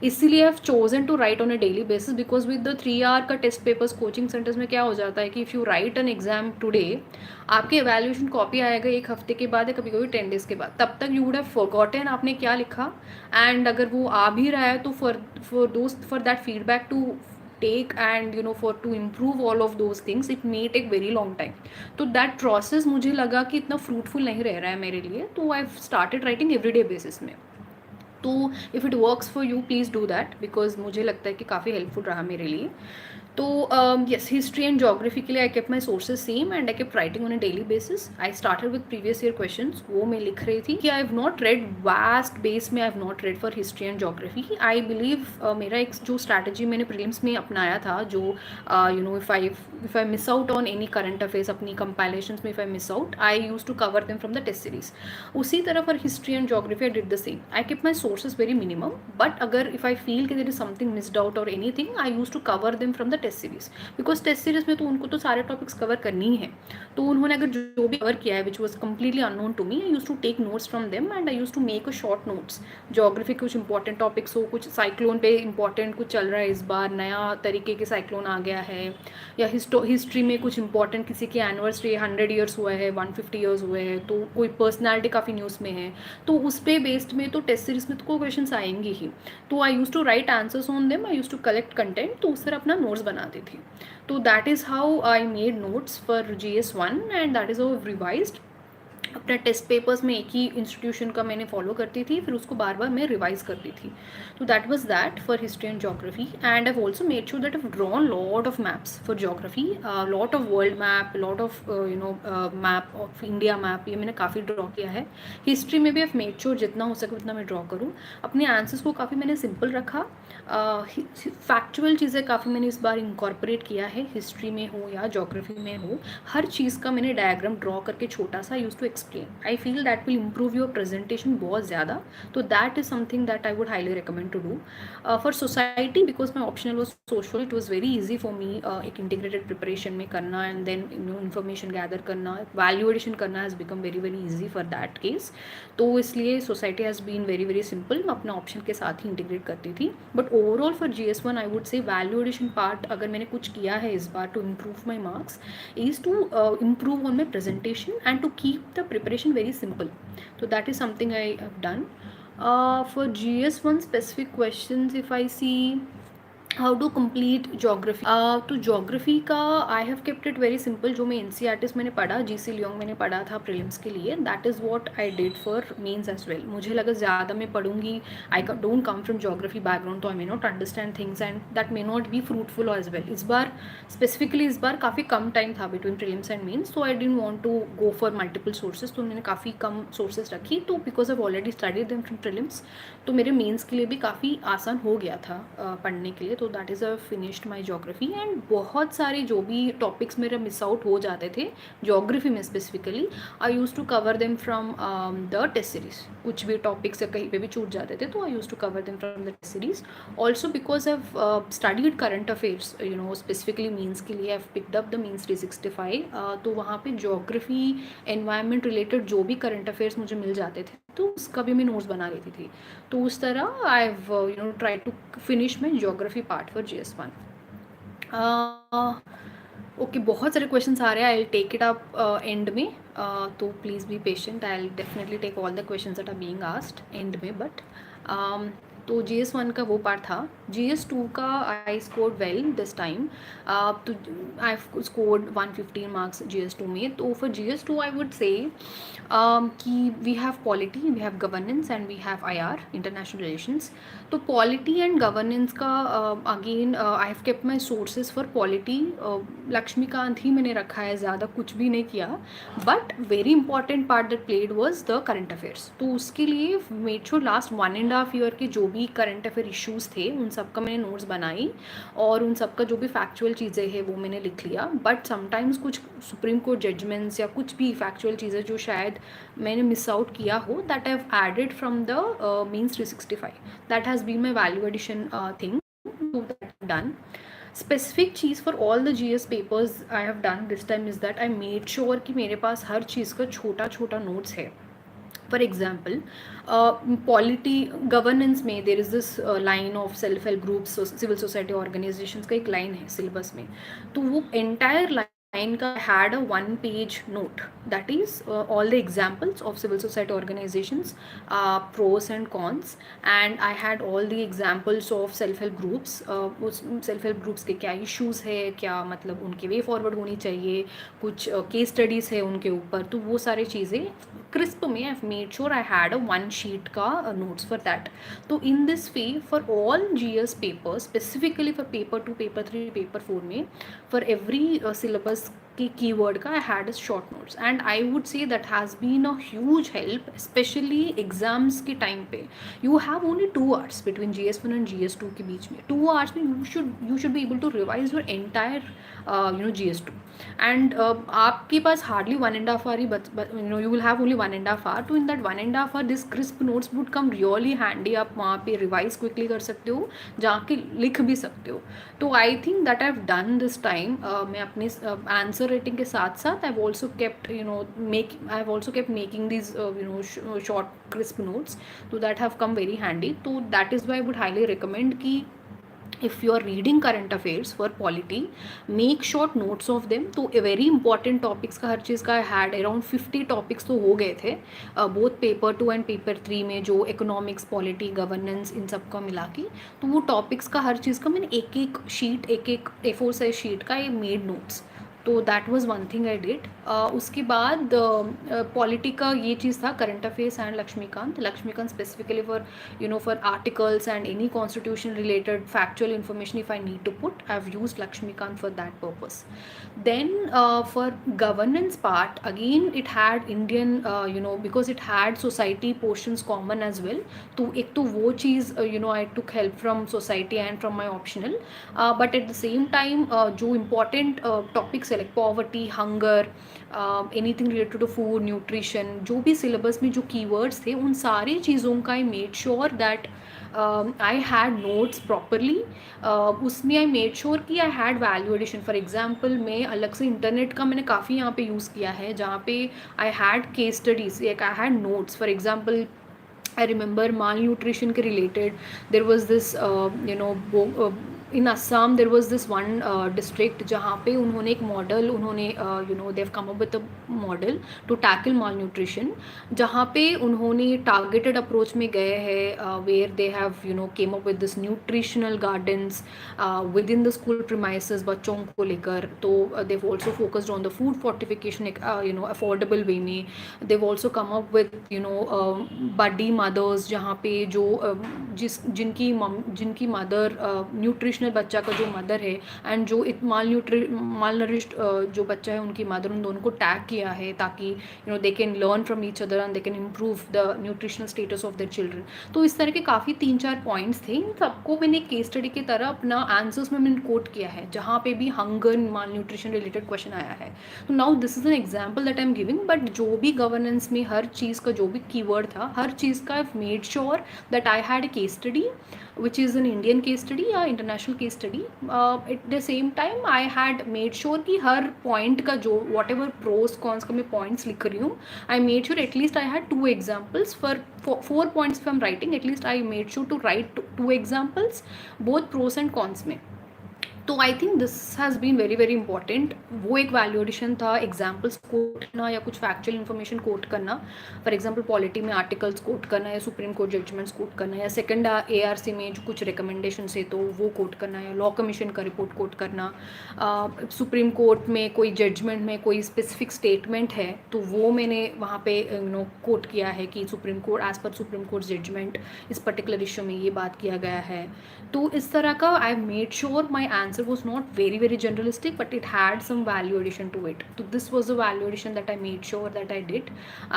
इसीलिए I've chosen to write on a daily basis, because with the 3 hour का test papers coaching centres में क्या हो जाता है कि if you right an exam today, आपके evaluation copy आएगा 1 हफ्ते के बाद या कभी कभी 10 डेज़ के बाद. तब तक यू वुड हैव फॉरगॉटन आपने क्या लिखा, एंड अगर वो आ भी रहा है तो for that feedback to take and for to improve all of those things, it may take very long time. तो that process मुझे लगा कि इतना fruitful नहीं रह रहा है मेरे लिए, तो I've started writing everyday basis में. तो if it works for you please do that, because मुझे लगता है कि काफ़ी हेल्पफुल रहा मेरे लिए. तो यस, हिस्ट्री एंड जोग्राफी के लिए I kept my sources same and I kept writing on a daily basis. I started with previous year questions, वो मैं लिख रही थी कि I have not read vast base में, I have not read for history and geography. I believe मेरा एक जो स्ट्रैटेजी मैंने प्रीलिम्स में अपनाया था, जो if I miss out on any current affairs अपनी कंपाइलेशंस में, if I miss out, I use to cover them from the test series. उसी तरह for history and geography I did the same. I kept my sources very minimum, but अगर if I feel कि there is something missed out और anything, I use to cover them from the test series, because test series में तो उनको तो सारे topics cover करनी ही है. तो उन्होंने अगर जो भी कवर किया है which was completely unknown to me, I use to take notes from them and I use to make a short notes. Geography के कुछ इंपॉर्टेंट टॉपिक्स हो, कुछ साइक्लोन पे इंपॉर्टेंट कुछ चल रहा है इस बार, नया तरीके के साइक्लोन आ गया है, या हिस्ट्री में कुछ इंपॉर्टेंट किसी की एनिवर्सरी 100 ईयर्स हुआ है, 150 ईयर्स हुए हैं, तो कोई पर्सनैलिटी काफ़ी न्यूज़ में है, तो उस पर बेस्ड में तो टेस्ट सीरीज में तो कोई क्वेश्चन आएंगे ही. तो I use to write answers on them, I use to collect content, तो उस तरह अपना नोट्स बनाती थी. तो that is how I made notes for GS1 and that is how revised. अपने टेस्ट पेपर्स में एक ही इंस्टीट्यूशन का मैंने फॉलो करती थी, फिर उसको बार बार मैं रिवाइज करती थी. तो that was that for history and geography. And I also made sure that I drawn lot of maps for geography, lot of world map, lot of map of India map, ये मैंने काफ़ी draw किया है. History में भी आई made sure जितना हो सके उतना मैं ड्रॉ करूँ. अपने आंसर्स को काफ़ी मैंने सिंपल रखा. फैक्चुअल चीज़ें काफ़ी मैंने इस बार इंकॉर्पोरेट किया है, हिस्ट्री में हो या जोग्राफी में हो, हर चीज़ का मैंने डायग्राम ड्रॉ करके छोटा सा use to explain. I feel that will improve your presentation बहुत ज़्यादा. तो that is something that I would highly recommend to do. For society, because my optional was social, it was very easy for me एक integrated preparation में करना and then information gather करना, value addition करना has become very very easy for that case. तो इसलिए society has been very very simple, मैं अपना option के साथ ही इंटीग्रेट करती थी. But overall for GS1 I would say value addition part अगर मैंने कुछ किया है इस बार to improve my marks, is to improve on my presentation and to keep the preparation very simple. So that is something I have done. For GS1 specific questions, if I see how to complete geography, तो geography का I have kept it very simple. जो मैं NCERTs मैंने पढ़ा, GC Leong मैंने पढ़ा था prelims के लिए, that is what I did for mains as well. मुझे लगा ज़्यादा मैं पढ़ूंगी, I don't come from geography background, तो I may not understand things and that may not be fruitful as well. इस बार स्पेसिफिकली इस बार काफ़ी कम टाइम था बिटवीन प्रीलिम्स एंड मेंस, तो I didn't want to go for multiple sources. तो मैंने काफ़ी कम सोर्सेज रखी, तो because I already studied them from prelims, तो मेरे मेंस के लिए भी काफ़ी आसान हो गया था पढ़ने के लिए. तो that is a finished my geography. And बहुत सारे जो भी टॉपिक्स मेरे मिस आउट हो जाते थे जोग्राफी में specifically, I use to cover them from the test series. कुछ भी टॉपिक्स कहीं पे भी छूट जाते थे, तो I use to cover them from the test series. Also because I studied current affairs, specifically mains के लिए, I picked up the mains 365. तो वहाँ पे जोग्राफी एनवायरनमेंट रिलेटेड जो भी करंट अफेयर्स मुझे मिल जाते थे, तो उसका भी मैं नोट्स बना लेती थी. तो उस तरह I have try to finish my geography part for GS1. Okay, बहुत सारे क्वेश्चंस आ रहे हैं. I will take it up end में, तो please be patient. I will definitely take all the questions that are being asked end में. But तो GS1 का वो पार्ट था. GS2 का I scored well this time. तो आई स्कोर्ड 115 मार्क्स GS2 में. तो for GS2 I would say कि we have polity, we have governance and we have IR, international relations. तो पॉलिटी एंड गवर्नेंस का again I have kept my sources for polity. Laxmikanth ही मैंने रखा है, ज़्यादा कुछ भी नहीं किया. But very important part that played was the current affairs. तो उसके लिए मेड श्योर लास्ट 1.5 ईयर के जो भी करंट अफेयर इश्यूज़ थे उन सब का मैंने नोट्स बनाई, और उन सब का जो भी फैक्चुअल चीज़ें हैं वो मैंने लिख लिया. बट समटाइम्स कुछ सुप्रीम कोर्ट जजमेंट्स या कुछ भी फैक्चुअल चीज़ें जो शायद मैंने मिस आउट किया हो, that I have added from the mains 365. That has been my value addition thing done. Specific चीज़ for all the GS papers I have done this time is that I made sure कि मेरे पास हर चीज़ का छोटा छोटा notes है. For example polity governance में there is this line of self help groups, civil society organisations का एक लाइन है सिलेबस में. तो वो entire line 9 ka I had a 1-page note that is all the examples of civil society organizations, pros and cons, and I had all the examples of self-help groups. उस self-help groups के क्या issues है, क्या मतलब उनकी way forward होनी चाहिए, कुछ case studies है उनके ऊपर, तो वो सारी चीज़ें crisp में I've made sure I had a 1 sheet का notes for that. तो in this way for all GS papers, specifically for paper 2, paper 3, paper 4 में for every syllabus की कीवर्ड का I had short notes, and I would say that has been a huge help, specially exams के time पे. You have only 2 hours between GS1 and GS2 के बीच में. 2 hours में you should be able to revise your entire GS2, and आपके पास hardly 1.5 hour ही you will have only 1.5 hour. तो in that 1.5 hour this crisp notes would come really handy. आप वहाँ पे रिवाइज क्विकली कर सकते हो, जाके लिख भी सकते हो. तो I think that I have done this time. मैं अपने आंसर राइटिंग के साथ साथ आई have also kept making these short crisp notes, so that have come very handy. So that is why I would highly recommend कि if you are reading current affairs for polity, make short notes of them. तो very important topics का हर चीज़ का I had around 50 topics तो हो गए थे both paper 2 and paper 3 में, जो economics, polity, governance इन सब का मिला के. तो वो topics का हर चीज़ का मैंने एक एक शीट, एक एक A4 साइज शीट का ये मेड नोट्स. तो that was one thing I did. उसके बाद पॉलिटी का ये चीज़ था, current affairs and Laxmikanth specifically for articles and any constitution related factual information if I need to put, I have used Laxmikanth for that purpose. Then for governance part again it had Indian because it had society portions common as well. तो एक तो वो चीज़ I took help from society and from my optional, but at the same time जो important topics like poverty, hunger, anything related to food, nutrition, जो भी syllabus में जो keywords थे उन सारी चीज़ों का I made sure that I had notes properly. उसमें I made sure कि I had value addition. For example, मैं अलग से इंटरनेट का मैंने काफ़ी यहाँ पे यूज़ किया है, जहाँ पे I had case studies, like I had notes. For example, I remember malnutrition के related there was this in Assam there was this one district जहाँ पे उन्होंने एक model they have come up with a model to tackle malnutrition, जहाँ पे उन्होंने targeted approach में गए हैं where they have came up with this nutritional gardens within the school premises बच्चों को लेकर. तो they've also focused on the food fortification affordable way में. they've also come up with buddy mothers, जहाँ पे जो जिनकी मदर न्यूट्रिशनल बच्चा का जो मदर है एंड जो मालनरिश्ड जो बच्चा है उनकी मदर, उन दोनों को टैग किया है ताकि they can learn from each other and they can improve the nutritional status of their children. तो इस तरह के काफ़ी 3-4 पॉइंट्स थे. इन सबको मैंने केस स्टडी की तरह अपना आंसर्स में मैंने कोट किया है, जहाँ पे भी हंगर माल न्यूट्रिशन रिलेटेड क्वेश्चन आया है. तो now this is an example that I am giving, but जो भी गवर्नेंस में हर चीज़ का जो भी कीवर्ड था, हर चीज़ का आई made sure that I had a case study which is an Indian case study या international case study. At the same time I had made sure कि हर point का जो whatever pros cons का मैं points लिख रही हूँ, I made sure at least I had 2 examples for 4 points if I'm writing, at least I made sure to write 2 examples both pros and cons में. तो I think this has been very very important. वो एक value addition था, examples quote करना या कुछ factual information quote करना. For example polity में आर्टिकल्स कोट करना या सुप्रीम कोर्ट जजमेंट्स कोट करना, या सेकंड ARC में जो कुछ रिकमेंडेशन है तो वो कोट करना, या लॉ कमीशन का रिपोर्ट कोट करना. सुप्रीम कोर्ट में कोई जजमेंट में कोई स्पेसिफिक स्टेटमेंट है तो वो मैंने वहाँ पे कोट किया है कि supreme court as per supreme court judgement इस पर्टिकुलर इशू में ये बात किया गया है. तो इस तरह का आई made sure my answer was not very generalistic, but it had some value addition to it. So this was the value addition that I made sure that I did,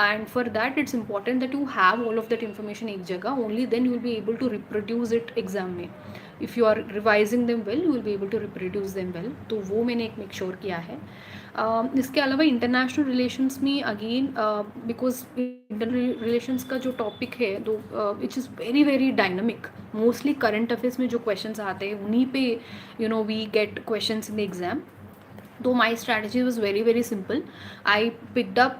and for that it's important that you have all of that information एक जगह. Only then you will be able to reproduce it exam में. If you are revising them well, you will be able to reproduce them well. तो वो मैंने एक make sure किया है. इसके अलावा इंटरनेशनल रिलेशंस में अगेन बिकॉज इंटरनेशनल रिलेशंस का जो टॉपिक है तो it is very very dynamic. Mostly current affairs में जो क्वेश्चंस आते हैं उन्हीं पे we get questions in the exam. तो my strategy was very very simple. I picked up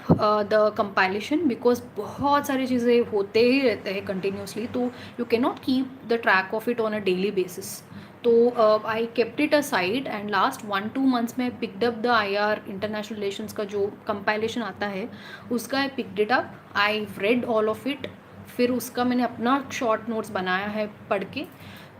the compilation because बहुत सारी चीज़ें होते ही रहते हैं कंटिन्यूसली, तो you can not keep the track of it on a daily basis. तो I kept it aside and last 1-2 months में picked up the IR international relations का जो कंपाइलेशन आता है उसका I picked it up, I read all of it, फिर उसका मैंने अपना शॉर्ट नोट्स बनाया है पढ़ के।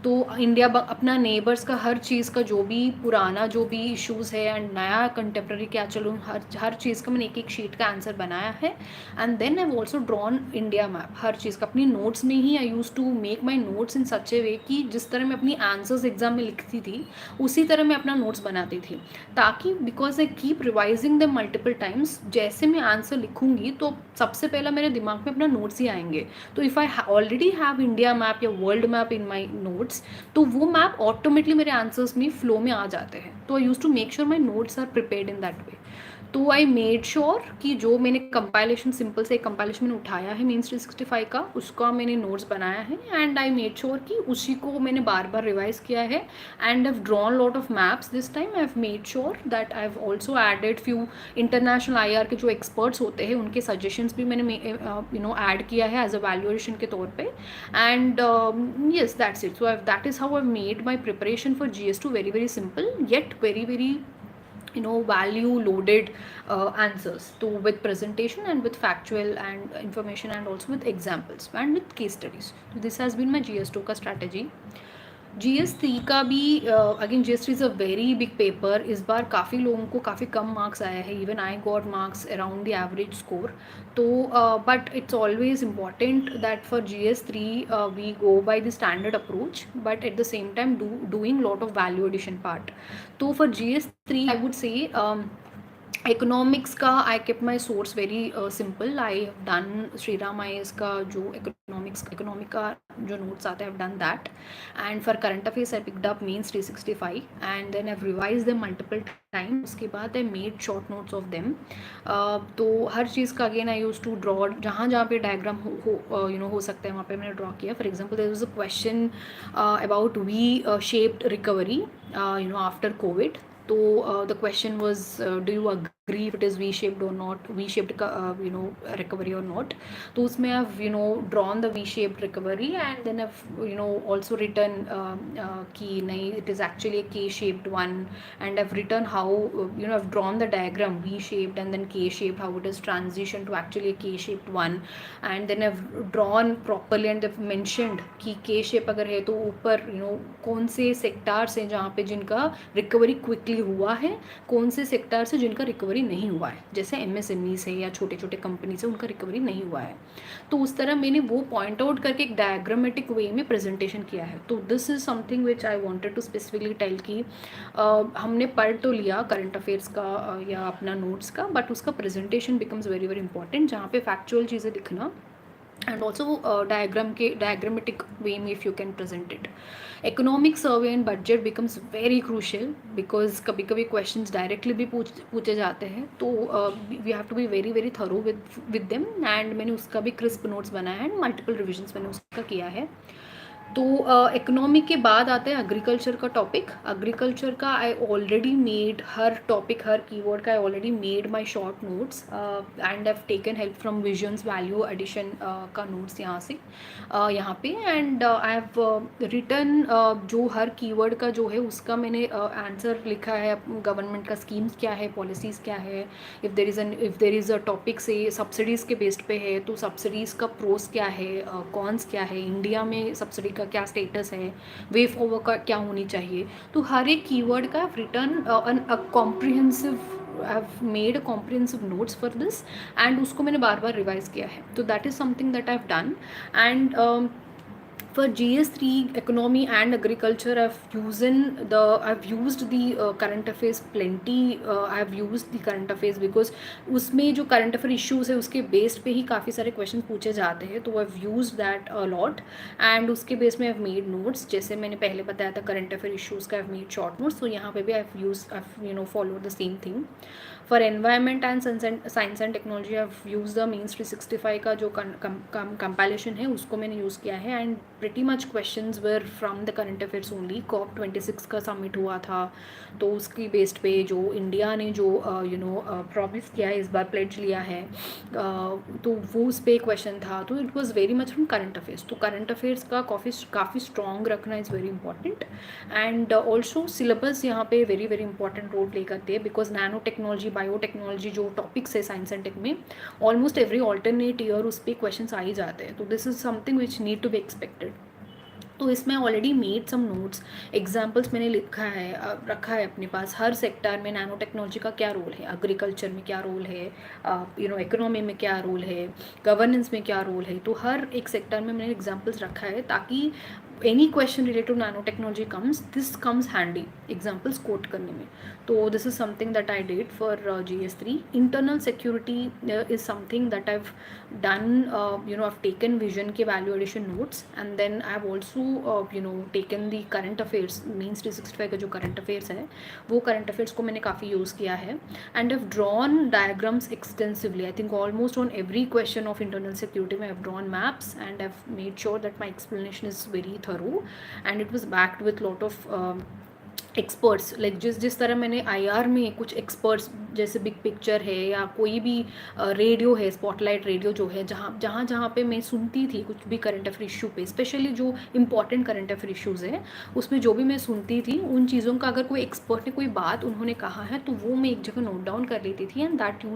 तो इंडिया अपना नेबर्स का हर चीज़ का जो भी पुराना जो भी इश्यूज़ है एंड नया कंटेम्प्रेरी क्या चलूँ, हर चीज़ का मैंने एक एक शीट का आंसर बनाया है। And then I also drawn India map हर चीज़ का अपनी नोट्स में ही। I use to make my notes in such a way कि जिस तरह मैं अपनी आंसर्स एग्जाम में लिखती थी उसी तरह मैं अपना नोट्स बनाती थी, ताकि because I keep revising the multiple times, जैसे मैं आंसर लिखूंगी तो सबसे पहला मेरे दिमाग में अपना नोट्स ही आएंगे। तो if I already have India map या world map in my notes तो वो मैप ऑटोमेटिकली मेरे आंसर्स में फ्लो में आ जाते हैं। तो I use to make sure my notes are prepared in that way. तो आई मेड श्योर कि जो मैंने कंपाइलेशन सिंपल से एक कंपाइलेशन मैंने उठाया है मीन्स 365 का, उसका मैंने नोट्स बनाया है एंड आई मेड श्योर कि उसी को मैंने बार बार रिवाइज किया है and have drawn lot of maps this time. I have made sure that I have also added few international IR के जो एक्सपर्ट्स होते हैं उनके सजेशंस भी मैंने ऐड किया है एज अ वैल्यूएशन के तौर पे। And yes, that's it. So that is how I've made my preparation for GS2 very very simple yet very very value loaded answers, so with presentation and with factual and information and also with examples and with case studies. So this has been my GS2 का strategy. GS3 का भी again GS3 is a very big paper. इस बार काफ़ी लोगों को काफ़ी कम marks आया है, even I got marks around the average score. तो but it's always important that for GS3 we go by the standard approach but at the same time doing lot of value addition part. तो for GS3 I would say economics का I kept my source very simple. I have done Shriram IAS का जो economic का जो notes आते हैं, I have done that. And for current affairs I picked up mains 365 and then I have revise them multiple time. उसके बाद I made short notes of them. तो हर चीज़ का again I use to draw, जहाँ जहाँ पे diagram हो सकता है वहाँ पे मैंने ड्रॉ किया। For example there was a question about V shaped recovery after covid. तो the question was, do you agree if it is V-shaped or not, V-shaped recovery or not? तो उसमें I've drawn the V-shaped recovery and then I've also written कि नहीं, it is actually a K-shaped one, and I've written how I've drawn the diagram V-shaped and then K-shaped, how it is transition to actually a K-shaped one, and then I've drawn properly and I've mentioned कि K-shape अगर है तो ऊपर कौन से सेक्टार्स हैं जहाँ पे जिनका रिकवरी क्विकली हुआ है, कौन से सेक्टर से जिनका रिकवरी नहीं हुआ है, जैसे MSMEs है या छोटे छोटे कंपनी से उनका रिकवरी नहीं हुआ है। तो उस तरह मैंने वो पॉइंट आउट करके एक डायग्रामेटिक वे में प्रेजेंटेशन किया है। तो this is something which I wanted to specifically tell कि हमने पढ़ तो लिया करंट अफेयर्स का या अपना नोट्स का, बट उसका presentation becomes very very important, जहाँ पे फैक्चुअल चीज़ें लिखना and also diagrammatic way if you can present it. Economic survey and budget becomes very crucial because कभी कभी questions directly भी पूछे जाते हैं, तो we have to be very very thorough with them, and मैंने उसका भी crisp notes बनाया है and multiple revisions मैंने उसका किया है। तो इकोनॉमिक के बाद आता है एग्रीकल्चर का टॉपिक। एग्रीकल्चर का आई ऑलरेडी मेड हर टॉपिक, हर कीवर्ड का I already made my short notes and have taken help from Vision's value addition का नोट्स यहाँ से यहाँ पे। एंड आई हैव रिटन जो हर कीवर्ड का जो है उसका मैंने आंसर लिखा है, गवर्नमेंट का स्कीम्स क्या है, पॉलिसीज़ क्या है, if there is a topic से सब्सिडीज़ के बेस्ड पे है तो सब्सिडीज़ का प्रोस क्या है, कॉन्स क्या है, इंडिया में सब्सिडी का क्या स्टेटस है, वे फॉरवर्ड का क्या होनी चाहिए। तो हर एक कीवर्ड का return a comprehensive, I have made a comprehensive notes for this and उसको मैंने बार बार रिवाइज किया है। तो that is something that I have done. And for GS3 economy and agriculture I've used the current affairs plenty. I've used the current affairs because उसमें जो current affair issues है उसके बेस्ड पे ही काफ़ी सारे क्वेश्चन पूछे जाते हैं, तो I've used that a lot and उसके बेस में I've made notes। जैसे मैंने पहले बताया था current affair issues का I've made short notes, तो यहाँ पे भी I've followed the same thing। For environment and science and technology I have use the mains 365 का जो कंपाइलेशन है उसको मैंने यूज़ किया है, and pretty much questions were from the current affairs only. COP26 का समिट हुआ था, तो उसकी बेस्ड पे जो इंडिया ने जो प्रॉमिस किया है, इस बार प्लेज लिया है, तो वो उस पर क्वेश्चन था, तो it was very much from current affairs. तो करंट अफेयर्स का काफ़ी स्ट्रॉन्ग रखना is very important, and also syllabus यहाँ पे very very important role play करते हैं, बिकॉज नैनो टेक्नोलॉजी, बायोटेक्नोलॉजी जो टॉपिक्स है साइंस एंड टेक में, ऑलमोस्ट एवरी ऑल्टरनेट ईयर उस पर क्वेश्चन आ ही जाते हैं, तो this is something which need to be expected. तो इसमें already made some notes, examples मैंने लिखा है, रखा है अपने पास, हर सेक्टर में नैनो टेक्नोलॉजी का क्या रोल है, एग्रीकल्चर में क्या रोल है, इकोनॉमी में क्या रोल है, गवर्नेंस में क्या रोल है, तो हर एक सेक्टर में मैंने एग्जाम्पल्स रखा है, ताकि any question related to nano technology this comes handy examples quote करने में। तो this is something that I did for GS3। Internal security is something that I have done, I've taken vision के value addition notes, and then I've also taken the current affairs, means 365 का जो current affairs है वो current affairs को मैंने काफ़ी use किया है, and I've drawn diagrams extensively. I think almost on every question of internal security I have drawn maps, and I've made sure that my explanation is very thorough, and it was backed with lot of experts, like जिस तरह मैंने IR में कुछ experts जैसे big picture है या कोई भी रेडियो है, स्पॉटलाइट रेडियो जो है, जहाँ पे मैं सुनती थी कुछ भी करंट अफेयर इशू पे, स्पेशली जो इंपॉर्टेंट करंट अफेयर इशूज़ है उसमें जो भी मैं सुनती थी, उन चीज़ों का अगर कोई एक्सपर्ट ने कोई बात उन्होंने कहा है तो वो मैं एक जगह नोट डाउन कर लेती थी, and that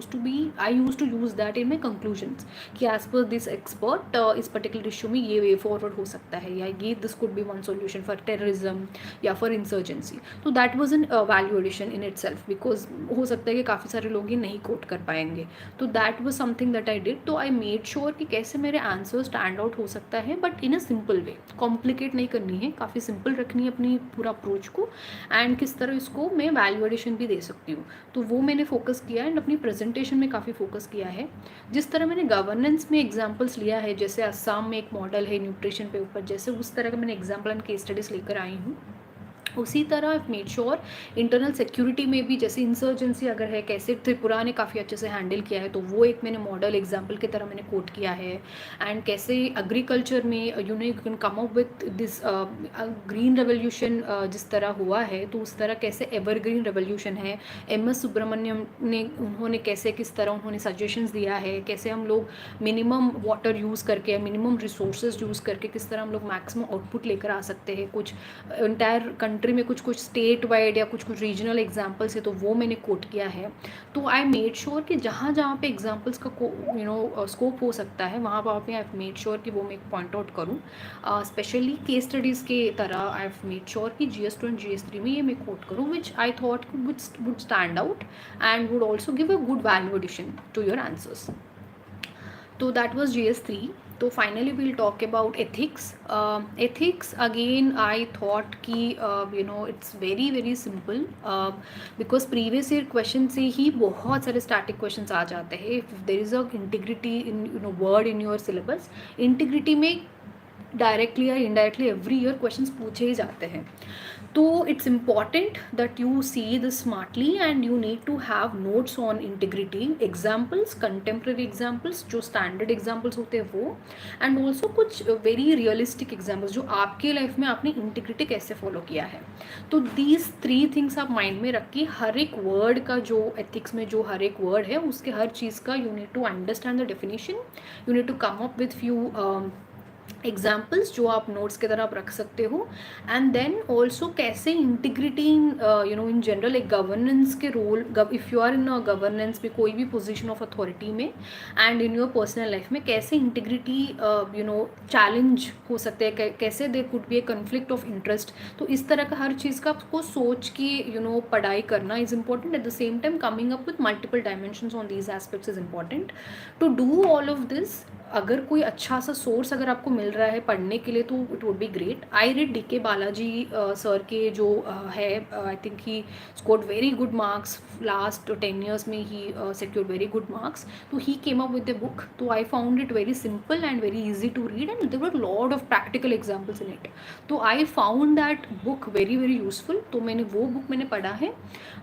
I use to use that in my conclusions कि एज पर दिस एक्सपर्ट इस पर्टिकुलर इशू में ये वे फॉरवर्ड हो सकता है, या ये this could be one solution for terrorism या फॉर इंसर्जेंसी। तो that was an value addition in itself, because हो सकता है कि काफ़ी सारे लोग ये नहीं कोट कर पाएंगे, तो that was something that I did. तो आई मेड श्योर कि कैसे मेरे आंसर स्टैंड आउट हो सकता है, but in a simple way, complicate नहीं करनी है, काफ़ी सिंपल रखनी है अपनी पूरा अप्रोच को, एंड किस तरह इसको मैं वैल्यू एडिशन भी दे सकती हूँ, तो वो मैंने फोकस किया है, एंड अपनी प्रेजेंटेशन में काफ़ी फोकस किया है। जिस तरह मैंने गवर्नेंस में एग्जाम्पल्स लिया है, जैसे असम में एक मॉडल है न्यूट्रिशन पे ऊपर, जैसे उस तरह का मैंने एग्जाम्पल एंड केस स्टडीज़ लेकर आई हूँ, उसी तरह आई मेड श्योर इंटरनल सिक्योरिटी में भी, जैसे इंसर्जेंसी अगर है, कैसे त्रिपुरा ने काफ़ी अच्छे से हैंडल किया है, तो वो एक मैंने मॉडल एग्जांपल की तरह मैंने कोट किया है, एंड कैसे एग्रीकल्चर में you can come up with this green revolution जिस तरह हुआ है, तो उस तरह कैसे एवरग्रीन रेवोल्यूशन है, MS सुब्रमण्यम ने उन्होंने कैसे किस तरह उन्होंने सजेशंस दिया है, कैसे हम लोग मिनिमम वाटर यूज़ करके, मिनिमम रिसोर्सेज यूज़ करके किस तरह हम लोग मैक्सिमम आउटपुट लेकर आ सकते हैं, कुछ इंटायर कंट्री में कुछ स्टेट वाइड या कुछ रीजनल एग्जाम्पल्स है, तो वो मैंने कोट किया है। तो आई मेड श्योर कि जहाँ पे एग्जाम्पल्स का स्कोप हो सकता है वहाँ पे आई मेड श्योर कि वो मैं पॉइंट आउट करूँ, स्पेशली केस स्टडीज़ के तरह आई मेड श्योर कि GS2 एंड GS3 में ये मैं कोट करूँ, which I thought would stand out and would also give a good value addition to your answers. तो दैट वॉज GS3। तो finally we'll talk about ethics. Ethics again I thought कि it's very very simple, because previous year question से ही बहुत सारे static questions आ जाते हैं। If there is a integrity in word in your syllabus, integrity में डायरेक्टली या इनडायरेक्टली एवरी ईयर क्वेश्चंस पूछे ही जाते हैं, तो it's important that you see this smartly, and you need to have notes on integrity, examples, contemporary examples जो standard examples होते हैं वो, एंड ऑल्सो कुछ वेरी रियलिस्टिक एग्जाम्पल्स जो आपके लाइफ में आपने इंटीग्रिटी कैसे फॉलो किया है। तो दीज 3 थिंग्स आप माइंड में रख के, हर एक वर्ड का जो एथिक्स में जो हर एक वर्ड है उसके हर चीज़ का you need to understand the definition, you need to come up with few examples जो आप नोट्स की तरह आप रख सकते हो, एंड देन ऑल्सो कैसे इंटीग्रिटी इन जनरल एक गवर्नेंस के role, if you are in a governance में कोई भी पोजीशन ऑफ अथॉरिटी में and in your personal life में कैसे इंटीग्रिटी चैलेंज हो सकते हैं, कैसे there could be a conflict of interest. तो इस तरह का हर चीज़ का आपको सोच के पढ़ाई करना is important, at the same time coming up with multiple dimensions on these aspects is important. To do all of this अगर कोई अच्छा सा सोर्स अगर आपको मिल रहा है पढ़ने के लिए तो it would be great. I read DK Balaji sir के जो है, I think he scored very good marks last 10 years में. ही secured very good marks. So he came up with the book. So I found it very simple and very easy to read, and there were a lot of practical examples in it. तो I found that book very very useful. तो मैंने वो book मैंने पढ़ा है.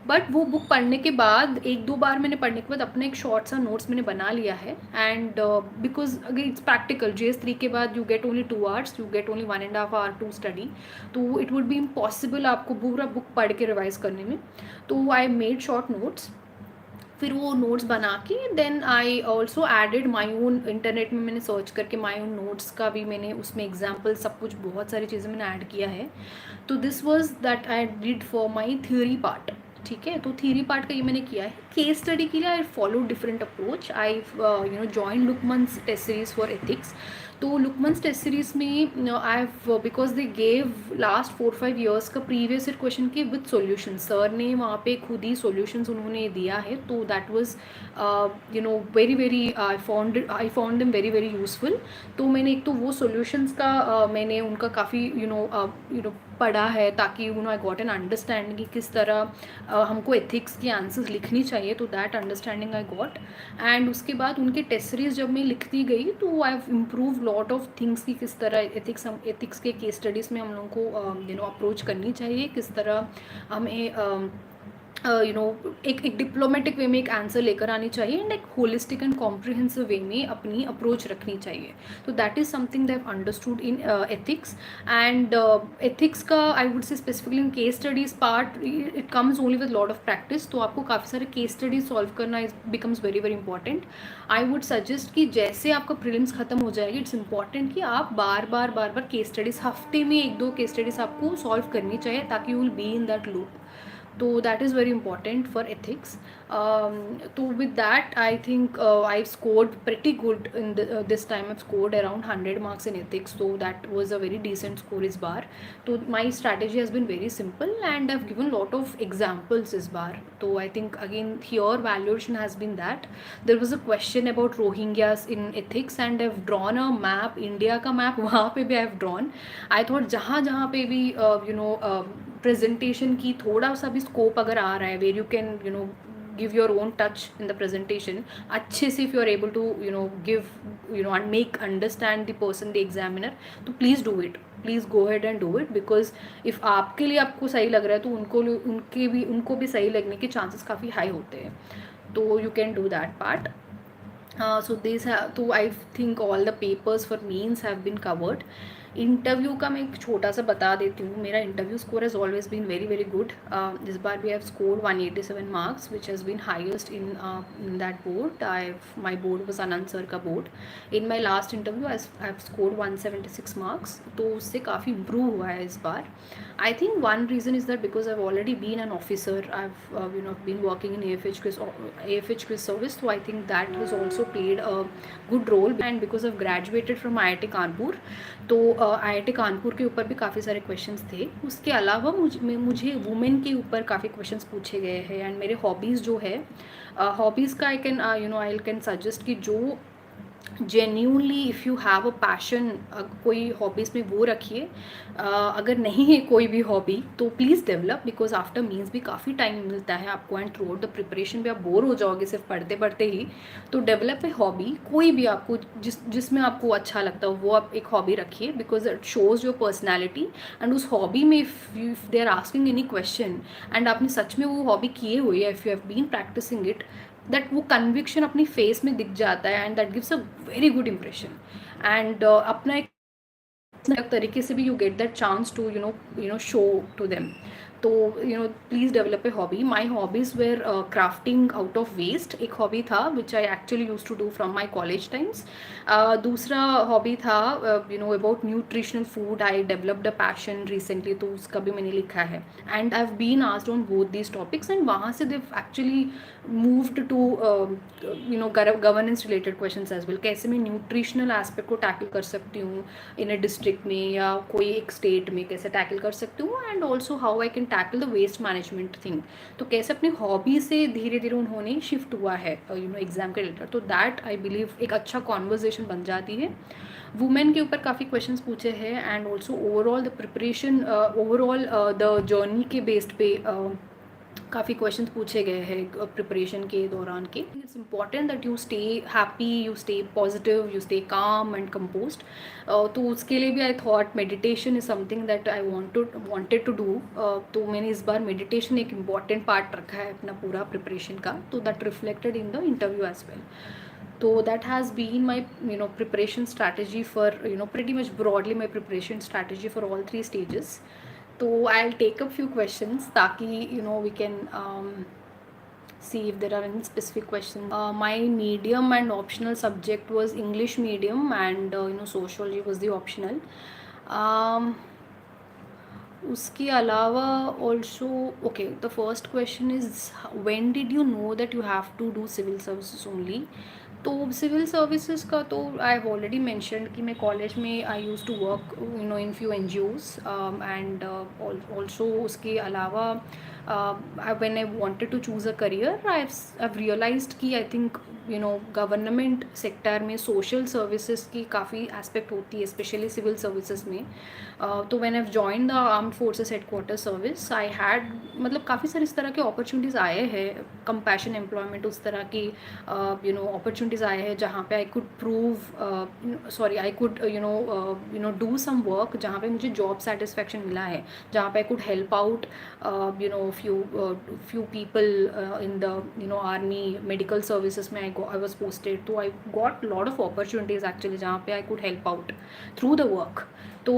But वो book पढ़ने के बाद 1-2 बार मैंने पढ़ने के बाद अपना एक शॉर्ट सा नोट्स मैंने बना लिया है. एंड बिकॉज अगर इट्स प्रैक्टिकल, JS3 के बाद you get only 2 hours, you get only 1.5 hour to study. तो इट वुड बी इम्पॉसिबल आपको पूरा बुक पढ़ के रिवाइज करने में. तो आई मेड शॉर्ट नोट्स. फिर वो नोट्स बना के then I also added my own. Internet में मैंने सर्च करके माई ओन नोट्स का भी मैंने उसमें एग्जाम्पल सब कुछ बहुत सारी चीज़ें मैंने ऐड किया है. तो this was that I did for my theory part. ठीक है, तो थ्योरी पार्ट का ये मैंने किया है. केस स्टडी के लिए I follow different approach. I join Lukmaan's test series for ethics. तो लुकमन्स टेस्ट सीरीज में I have because they gave last 4-5 years का प्रीवियस ईयर क्वेश्चन के विद सॉल्यूशन. सर ने वहाँ पे खुद ही सॉल्यूशंस उन्होंने दिया है. तो that was very very I found them very very useful. तो मैंने एक तो वो सॉल्यूशंस का मैंने उनका काफ़ी पढ़ा है ताकि आई गॉट एन अंडरस्टैंडिंग कि किस तरह हमको एथिक्स की आंसर्स लिखनी चाहिए. तो that understanding I got. And उसके बाद उनके टेस्ट सीरीज जब मैं लिखती गई तो I have improve lot of things की किस तरह एथिक्स के केस स्टडीज़ में हम लोगों को अप्रोच करनी चाहिए, किस तरह हमें एक डिप्लोमेटिक वे में एक आंसर लेकर आनी चाहिए एंड एक होलिस्टिक एंड कॉम्प्रिहेंसिव वे में अपनी अप्रोच रखनी चाहिए. तो that is something that understood in ethics. And ethics का I would say specifically in case studies part it comes only with lot of practice. तो आपको काफ़ी सारे केस स्टडीज सॉल्व करना becomes very very important. I would suggest कि जैसे आपका prelims खत्म हो जाएगी, इट्स इंपॉर्टेंट कि आप बार बार केस स्टडीज़ हफ्ते में 1-2 केस स्टडीज़ आपको सॉल्व करनी चाहिए ताकि you will be in that loop. तो that is very important for ethics. So with that I think I've scored pretty good in this time. I've scored around 100 marks in ethics, so that was a very decent score is bar. So my strategy has been very simple and I've given lot of examples is bar. So I think again here valuation has been that there was a question about Rohingyas in ethics and I've drawn a map, India का map वहाँ पे भी I've drawn. I thought जहाँ पे भी presentation की थोड़ा सा भी स्कोप अगर आ रहा है where you can give your own touch in the presentation अच्छे से, if you are able to give and make understand the person, the examiner, तो please do it, please go ahead and do it, because if आपके लिए आपको सही लग रहा है तो उनको भी सही लगने के chances काफ़ी high होते हैं. तो you can do that part. So I think all the papers for means have been covered. Interview का मैं एक छोटा सा बता देती हूँ. मेरा interview score has always been very very good. This बार we have scored 187 marks which has been highest in that board. My board was Anand sir का board. In my last interview I have scored 176 marks. तो उससे काफ़ी improve हुआ है इस बार. I think one reason is that because I've already been an officer, I've been working in AFH quiz service, so I think that has also played a good role. And because I've graduated from IIT Kanpur, तो IIT Kanpur के ऊपर भी काफ़ी सारे questions थे. उसके अलावा मुझे वुमेन के ऊपर काफ़ी क्वेश्चंस पूछे गए हैं. एंड मेरे हॉबीज़ जो है, हॉबीज़ का आई कैन सजेस्ट कि जो genuinely if you have a passion, कोई हॉबीज़ में वो रखिए. अगर नहीं है कोई भी हॉबी तो please develop, because after means भी काफ़ी टाइम मिलता है आपको and through out the preparation भी आप बोर हो जाओगे सिर्फ पढ़ते पढ़ते ही. तो डेवलप ए हॉबी, कोई भी आपको जिसमें आपको अच्छा लगता हो वो आप एक हॉबी रखिए, because it shows your personality. And उस हॉबी में if they are asking any question and आपने सच में वो हॉबी किए हुई है, if you have been practising it, that वो कन्विक्शन अपनी फेस में दिख जाता है and that gives a very good impression. And अपना एक तरीके से भी you get that chance to show to them. तो please develop a hobby. My hobbies were crafting out of waste, एक हॉबी था which I actually use to do from my college times. दूसरा hobby था about nutritional food. I developed a passion recently, तो उसका भी मैंने लिखा है. And I have been asked on both these topics and वहाँ से they actually moved to governance related questions as well. कैसे मैं न्यूट्रिशनल एस्पेक्ट को टैकल कर सकती हूँ इन अ डिस्ट्रिक्ट में या कोई एक स्टेट में, कैसे टैकल कर सकती हूँ, and also how I can tackle the waste management thing. तो कैसे अपनी हॉबी से धीरे धीरे उन्होंने शिफ्ट हुआ है एग्ज़ाम के रिलेटेड। तो दैट आई बिलीव एक अच्छा कॉन्वर्जेसन बन जाती है। वुमेन के ऊपर काफ़ी क्वेश्चंस पूछे हैं and also overall the preparation, overall the journey के बेस्ड पे काफ़ी क्वेश्चंस पूछे गए हैं प्रिपरेशन के दौरान के। It's important that you stay happy, you stay positive, you stay calm and composed. तो उसके लिए भी I thought meditation is something that I wanted to do. तो मैंने इस बार मेडिटेशन एक इम्पॉर्टेंट पार्ट रखा है अपना पूरा प्रिपरेशन का, तो that reflected in the interview as well. So that has been my preparation strategy for pretty much broadly my preparation strategy for all three stages. So I'll take a few questions ताकि we can see if there are any specific questions. My medium and optional subject was English medium and sociology was the optional. उसके अलावा also okay, the first question is when did you know that you have to do civil services only? तो civil services का तो I have already mentioned कि मैं college में I use to work in few NGOs and also उसके अलावा when I wanted to choose a career I have realised कि I think government sector में सोशल सर्विसेज की काफ़ी एस्पेक्ट होती है, स्पेशली सिविल सर्विसेज में. तो when I have join the armed forces headquarter service I had मतलब काफ़ी सारे इस तरह के अपॉर्चुनिटीज़ आए हैं, कंपैशन एम्प्लॉयमेंट उस तरह की अपॉर्चुनिटीज़ आए हैं जहाँ पे I could prove I could do some work जहाँ पे मुझे जॉब सेटिस्फैक्शन मिला है, जहाँ पे I could help out few people in the army medical services में I was posted. तो I got lot of opportunities actually जहाँ पे I could help out through the work. तो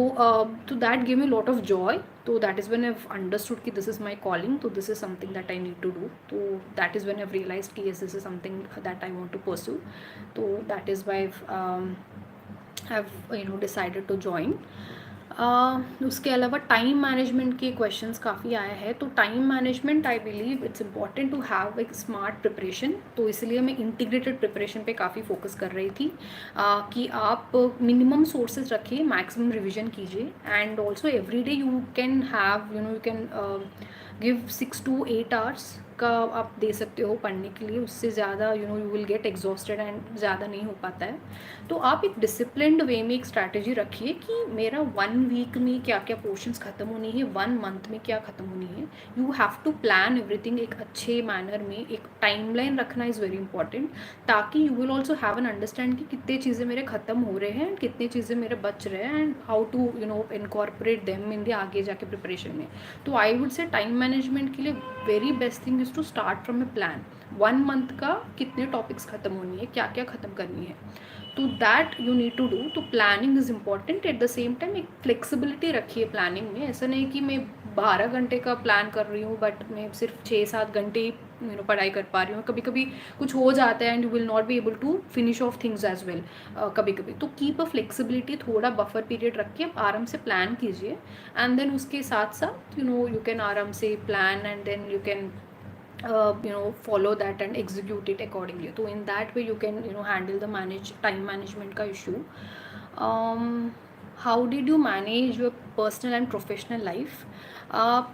that gave me a lot of joy. So that is when I've understood कि this is my calling. So this is something that I need to do. So that is when I've realized कि yes, this is something that I want to pursue. So that is why I've decided to join. उसके अलावा time management के questions काफ़ी आए हैं. तो time management I believe it's important to have एक smart preparation. तो इसलिए मैं इंटीग्रेटेड प्रिपरेशन पे काफ़ी फोकस कर रही थी कि आप मिनिमम सोर्सेज रखिए, मैक्सिमम रिविजन कीजिए and also every day you can have you can give 6 to 8 hours का आप दे सकते हो पढ़ने के लिए. उससे ज़्यादा you will get exhausted and ज़्यादा नहीं हो पाता है. तो आप एक डिसिप्लिन्ड वे में एक स्ट्रैटेजी रखिए कि मेरा 1 वीक में क्या क्या पोर्शंस ख़त्म होनी है, 1 मंथ में क्या ख़त्म होनी है. You have to plan everything एक अच्छे मैनर में. एक टाइमलाइन रखना इज़ वेरी इंपॉर्टेंट ताकि you will also have an understand कि कितने चीज़ें मेरे ख़त्म हो रहे हैं, कितनी चीज़ें मेरे बच रहे हैं and how to incorporate them in the आगे जाके प्रिपरेशन में. तो I would say time management के लिए very best thing is to start from a plan. 1 month का कितने टॉपिक्स ख़त्म होनी है, क्या क्या ख़त्म करनी है. तो that you need to do. तो planning is important. At the same time एक फ्लेक्सिबिलिटी रखिए प्लानिंग में. ऐसा नहीं कि मैं 12 घंटे का प्लान कर रही हूँ बट मैं सिर्फ 6-7 घंटे ही पढ़ाई कर पा रही हूँ. कभी कभी कुछ हो जाता है and you will not be able to finish off things as well कभी कभी. तो कीप अ फ्लेक्सिबिलिटी. थोड़ा बफर पीरियड रख के आप आराम से प्लान कीजिए एंड देन उसके साथ साथ यू कैन आराम से plan and then you can follow that and execute it accordingly. So in that way you can handle the time management का issue. How did you manage your personal and professional life?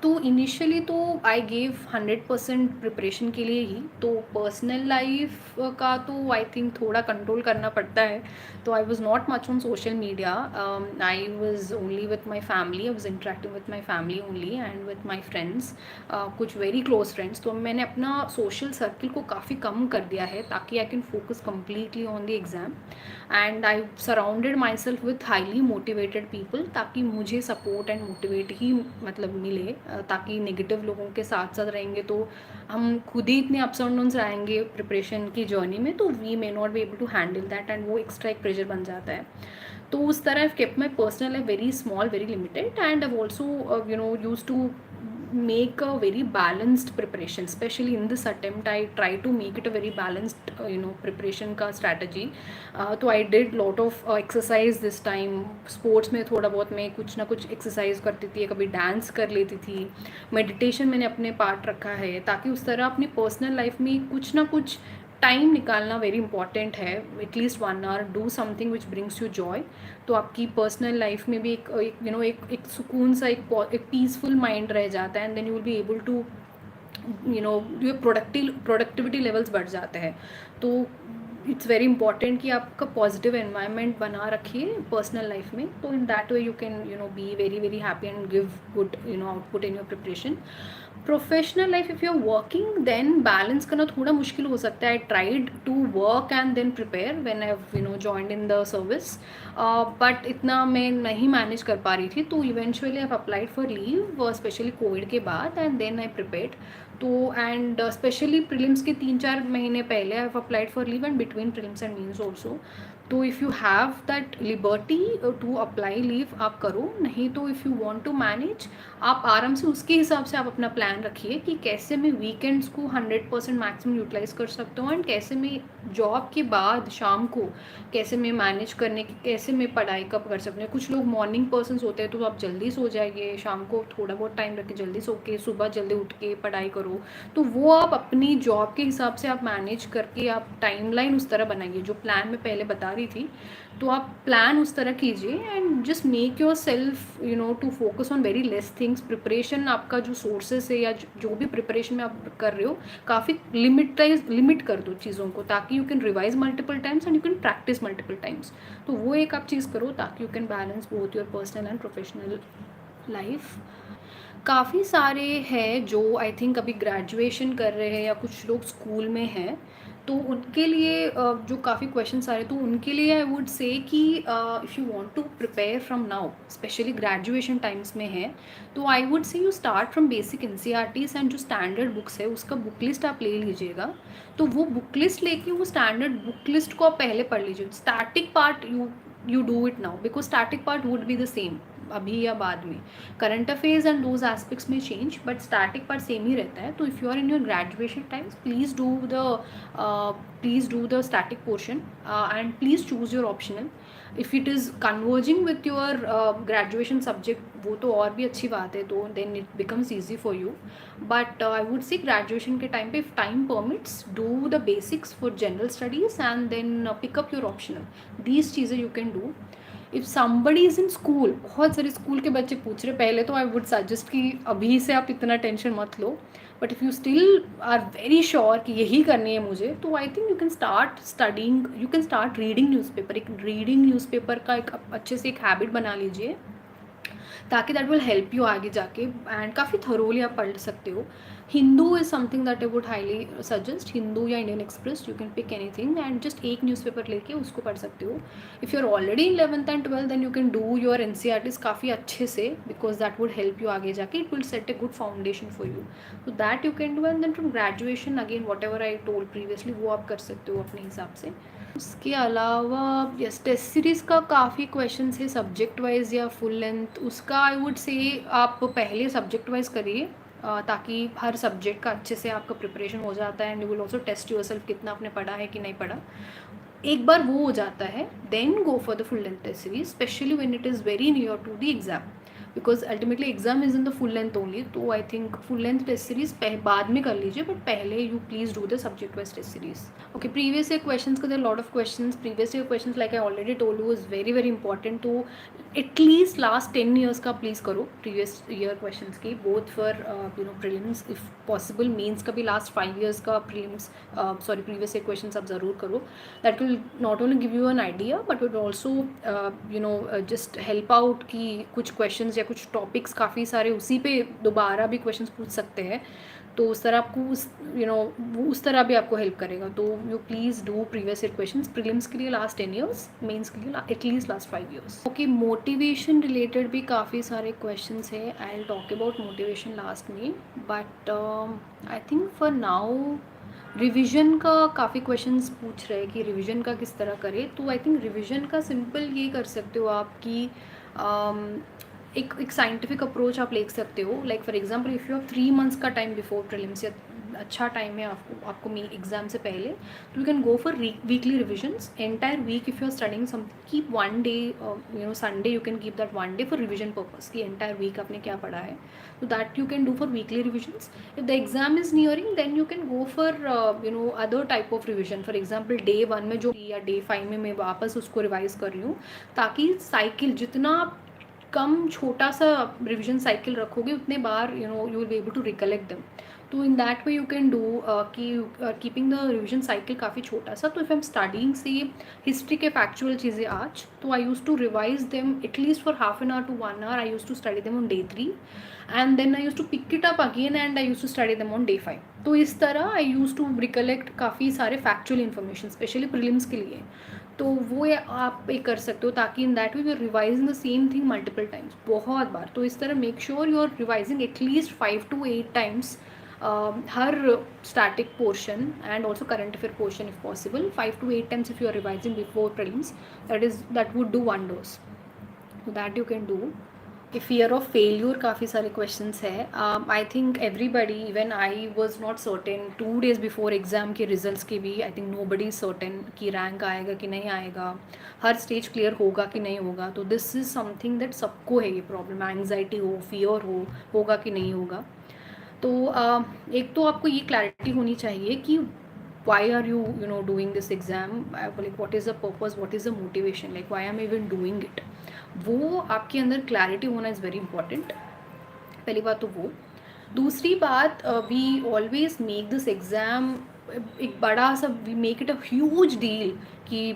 तो initially तो I gave 100% preparation के लिए ही. तो personal life का तो I think थोड़ा control करना पड़ता है. तो I was not much on social media. I was only with my family. I was interacting with my family only and with my friends, कुछ वेरी क्लोज फ्रेंड्स. तो मैंने अपना सोशल सर्किल को काफ़ी कम कर दिया है ताकि I can focus completely on the exam. And I surrounded my self with highly motivated people ताकि मुझे सपोर्ट एंड मोटिवेट ही मतलब मिले. ताकि नेगेटिव लोगों के साथ साथ रहेंगे तो हम खुद ही इतने अप्स एंड डाउन्स रहेंगे प्रिपरेशन की जर्नी में. तो we may not be able to handle that and वो एक्स्ट्रा एक प्रेशर बन जाता है. तो उस तरह I kept my personal life very small, very limited and I also use to make a very balanced preparation. Especially in this attempt I try to make it a very balanced preparation का strategy. तो I did lot of exercise this time. sports में थोड़ा बहुत मैं कुछ ना कुछ exercise करती थी, कभी dance कर लेती थी. meditation मैंने अपने पार्ट रखा है ताकि उस तरह अपनी personal life में कुछ ना कुछ टाइम निकालना वेरी इंपॉर्टेंट है, at least 1 hour do something which brings you joy. तो आपकी पर्सनल लाइफ में भी एक सुकून सा, एक पीसफुल माइंड रह जाता है, and then you will be able to ये प्रोडक्टिविटी लेवल्स बढ़ जाते हैं। तो इट्स वेरी इंपॉर्टेंट कि आपका पॉजिटिव एनवायरनमेंट बना रखिए पर्सनल लाइफ में, तो in that way you can be very very happy and give good output in your preparation. Professional life, if you are working then balance करना थोड़ा मुश्किल हो सकता है। I tried to work and then prepare when I joined in the service, but इतना मैं नहीं manage कर पा रही थी, तो eventually I applied for leave, specially covid के बाद, एंड देन आई प्रिपेयर्ड। तो एंड स्पेशली प्रीलिम्स के 3-4 महीने पहले I have applied for leave and between prelims and mains also. तो if you have that liberty to apply leave, आप करो। नहीं तो if you want to manage, आप आराम से उसके हिसाब से आप अपना प्लान रखिए कि कैसे मैं वीकेंड्स को 100% मैक्सिमम यूटिलाइज़ कर सकता हूँ, एंड कैसे मैं जॉब के बाद शाम को कैसे मैं मैनेज करने की, कैसे मैं पढ़ाई कब कर सकते हैं। कुछ लोग मॉर्निंग पर्सन्स होते हैं, तो आप जल्दी सो जाइए, शाम को थोड़ा बहुत टाइम रख के जल्दी सो के सुबह जल्दी उठ के पढ़ाई करो। तो वो आप अपनी जॉब के हिसाब से आप मैनेज करके आप टाइमलाइन उस तरह बनाइए जो प्लान में पहले बता रही थी। तो आप प्लान उस तरह कीजिए, and just make yourself to focus on very less things. Preparation आपका जो सोर्सेस है या जो भी प्रिपरेशन में आप कर रहे हो, काफ़ी लिमिट कर दो चीज़ों को, ताकि you can revise multiple times and you can practice multiple times. तो वो एक आप चीज़ करो ताकि you can balance both your personal and professional life. काफ़ी सारे हैं जो आई थिंक अभी ग्रेजुएशन कर रहे हैं या कुछ लोग स्कूल में हैं, तो उनके लिए जो काफ़ी क्वेश्चंस आ रहे हैं, तो उनके लिए आई वुड से कि if you want to prepare from now, specially graduation times में है, तो I would say you start from basic NCERTs, and जो स्टैंडर्ड बुक्स है उसका बुक लिस्ट आप ले लीजिएगा। तो वो बुक लिस्ट लेके वो स्टैंडर्ड बुक लिस्ट को आप पहले पढ़ लीजिए। Static part you do it now, because static part would be the same अभी या बाद में। Current affairs and those aspects में change, but static part same ही रहता है। तो if you are in your graduation times, please do the static portion, and please choose your optional. If it is converging with your graduation subject, वो तो और भी अच्छी बात है, तो then it becomes easy for you. But I would say graduation के time पे, if time permits, do the basics for general studies and then pick up your optional. These चीज़ें you can do. If somebody is in school, बहुत सारे school के बच्चे पूछ रहे, पहले तो आई वुड सजेस्ट कि अभी से आप इतना टेंशन मत लो, but if you still are very sure कि यही करनी है मुझे, तो I think you can start studying, you can start reading newspaper. एक रीडिंग न्यूज़पेपर का एक अच्छे से एक हैबिट बना लीजिए, ताकि दैट विल हेल्प यू आगे जाके, एंड काफ़ी थरोली आप पढ़ सकते हो। Hindu is something that I would highly suggest, Hindu या Indian Express, you can pick anything, and just एक न्यूज़पेपर लेके उसको पढ़ सकते हो। If you are already in 11th and 12th, then you can do your NCERTs काफ़ी अच्छे से, because that would help you आगे जाके, it will set a good foundation for you. तो that you can do, and then from graduation again what ever I told previously, वो आप कर सकते हो अपने हिसाब से। उसके अलावा यस, टेस्ट सीरीज़ का काफ़ी क्वेश्चंस है सब्जेक्ट वाइज या फुल लेंथ। उसका आई वुड से आप पहले सब्जेक्ट वाइज करिए, ताकि हर सब्जेक्ट का अच्छे से आपका प्रिपरेशन हो जाता है, and you will also test yourself कितना आपने पढ़ा है कि नहीं पढ़ा। एक बार वो हो जाता है, then go for the full length test series, specially when it is very near to the exam, because ultimately exam is in the full length only. तो I think full length test series बाद में कर लीजिए, but पहले you please do the subject wise test series. Okay, previous year questions का, there lot of questions. Previous year questions like I already told you is very very important. तो at least last 10 years का please करो, previous year questions की, both for prelims, if possible mains का भी last 5 years का prelims previous year questions आप ज़रूर करो। That will not only give you an idea, but will also just help out कि कुछ क्वेश्चंस या कुछ टॉपिक्स काफ़ी सारे उसी पे दोबारा भी क्वेश्चंस पूछ सकते हैं, तो उस तरह आपको उस तरह भी आपको हेल्प करेगा। तो you please do previous year questions, prelims के लिए लास्ट 10 ईयर्स, मेंस के लिए at least last 5 years. Okay, motivation related भी काफ़ी सारे क्वेश्चंस है, I will talk about motivation last में, but I think for now revision का काफ़ी क्वेश्चंस पूछ रहे हैं कि रिवीजन का किस तरह करें। तो आई थिंक रिवीजन का सिंपल ये कर सकते हो आप कि एक साइंटिफिक अप्रोच आप ले सकते हो। Like for example, if you have 3 months का टाइम बिफोर प्रीलिम्स या अच्छा टाइम है आपको एग्ज़ाम से पहले, तो you can go for weekly revisions entire week. If you are studying something, keep one day, Sunday you can keep that one day for revision purpose कि entire week आपने क्या पढ़ा है. So that you can do for weekly revisions. If the exam is nearing, then you can go for other type of revision. For example, day 1 में जो या day 5 में मैं वापस उसको रिवाइज कर रही हूँ, ताकि साइकिल जितना कम छोटा सा रिविजन साइकिल रखोगे उतने बार you will be able to recollect them. तो in that way you can do कि कीपिंग द रिविजन साइकिल काफ़ी छोटा सा. तो if I am studying say history के फैक्चुअल चीज़ें आज, तो I use to revise them at least for half an hour to 1 hour. I use to study them on day 3 and then I used to pick it up again and I used to study them on day 5. तो इस तरह आई use to recollect काफ़ी सारे factual information specially prelims के लिए. तो वो आप एक कर सकते हो ताकि in that way you are revising the same thing multiple times, बहुत बार. तो इस तरह make sure you are revising at least 5 to 8 times हर static portion and also current affair portion if possible. 5 to 8 times if you are revising before prelims, that would do wonders. So that you can do. Fear of failure काफ़ी सारे questions है. I think everybody, even I was not certain 2 days before exam के results के भी. I think nobody is certain कि rank आएगा कि नहीं आएगा, हर stage clear होगा कि नहीं होगा. तो this is something that सबको है ये problem. anxiety हो, fear हो, होगा कि नहीं होगा. तो एक तो आपको ये क्लैरिटी होनी चाहिए कि why are you doing this exam, like what is the purpose, what is the motivation, like why am I even doing it. वो आपके अंदर क्लैरिटी होना इज़ वेरी इंपॉर्टेंट. पहली बात तो वो. दूसरी बात, we always make this exam एक बड़ा सा, we make it a huge deal कि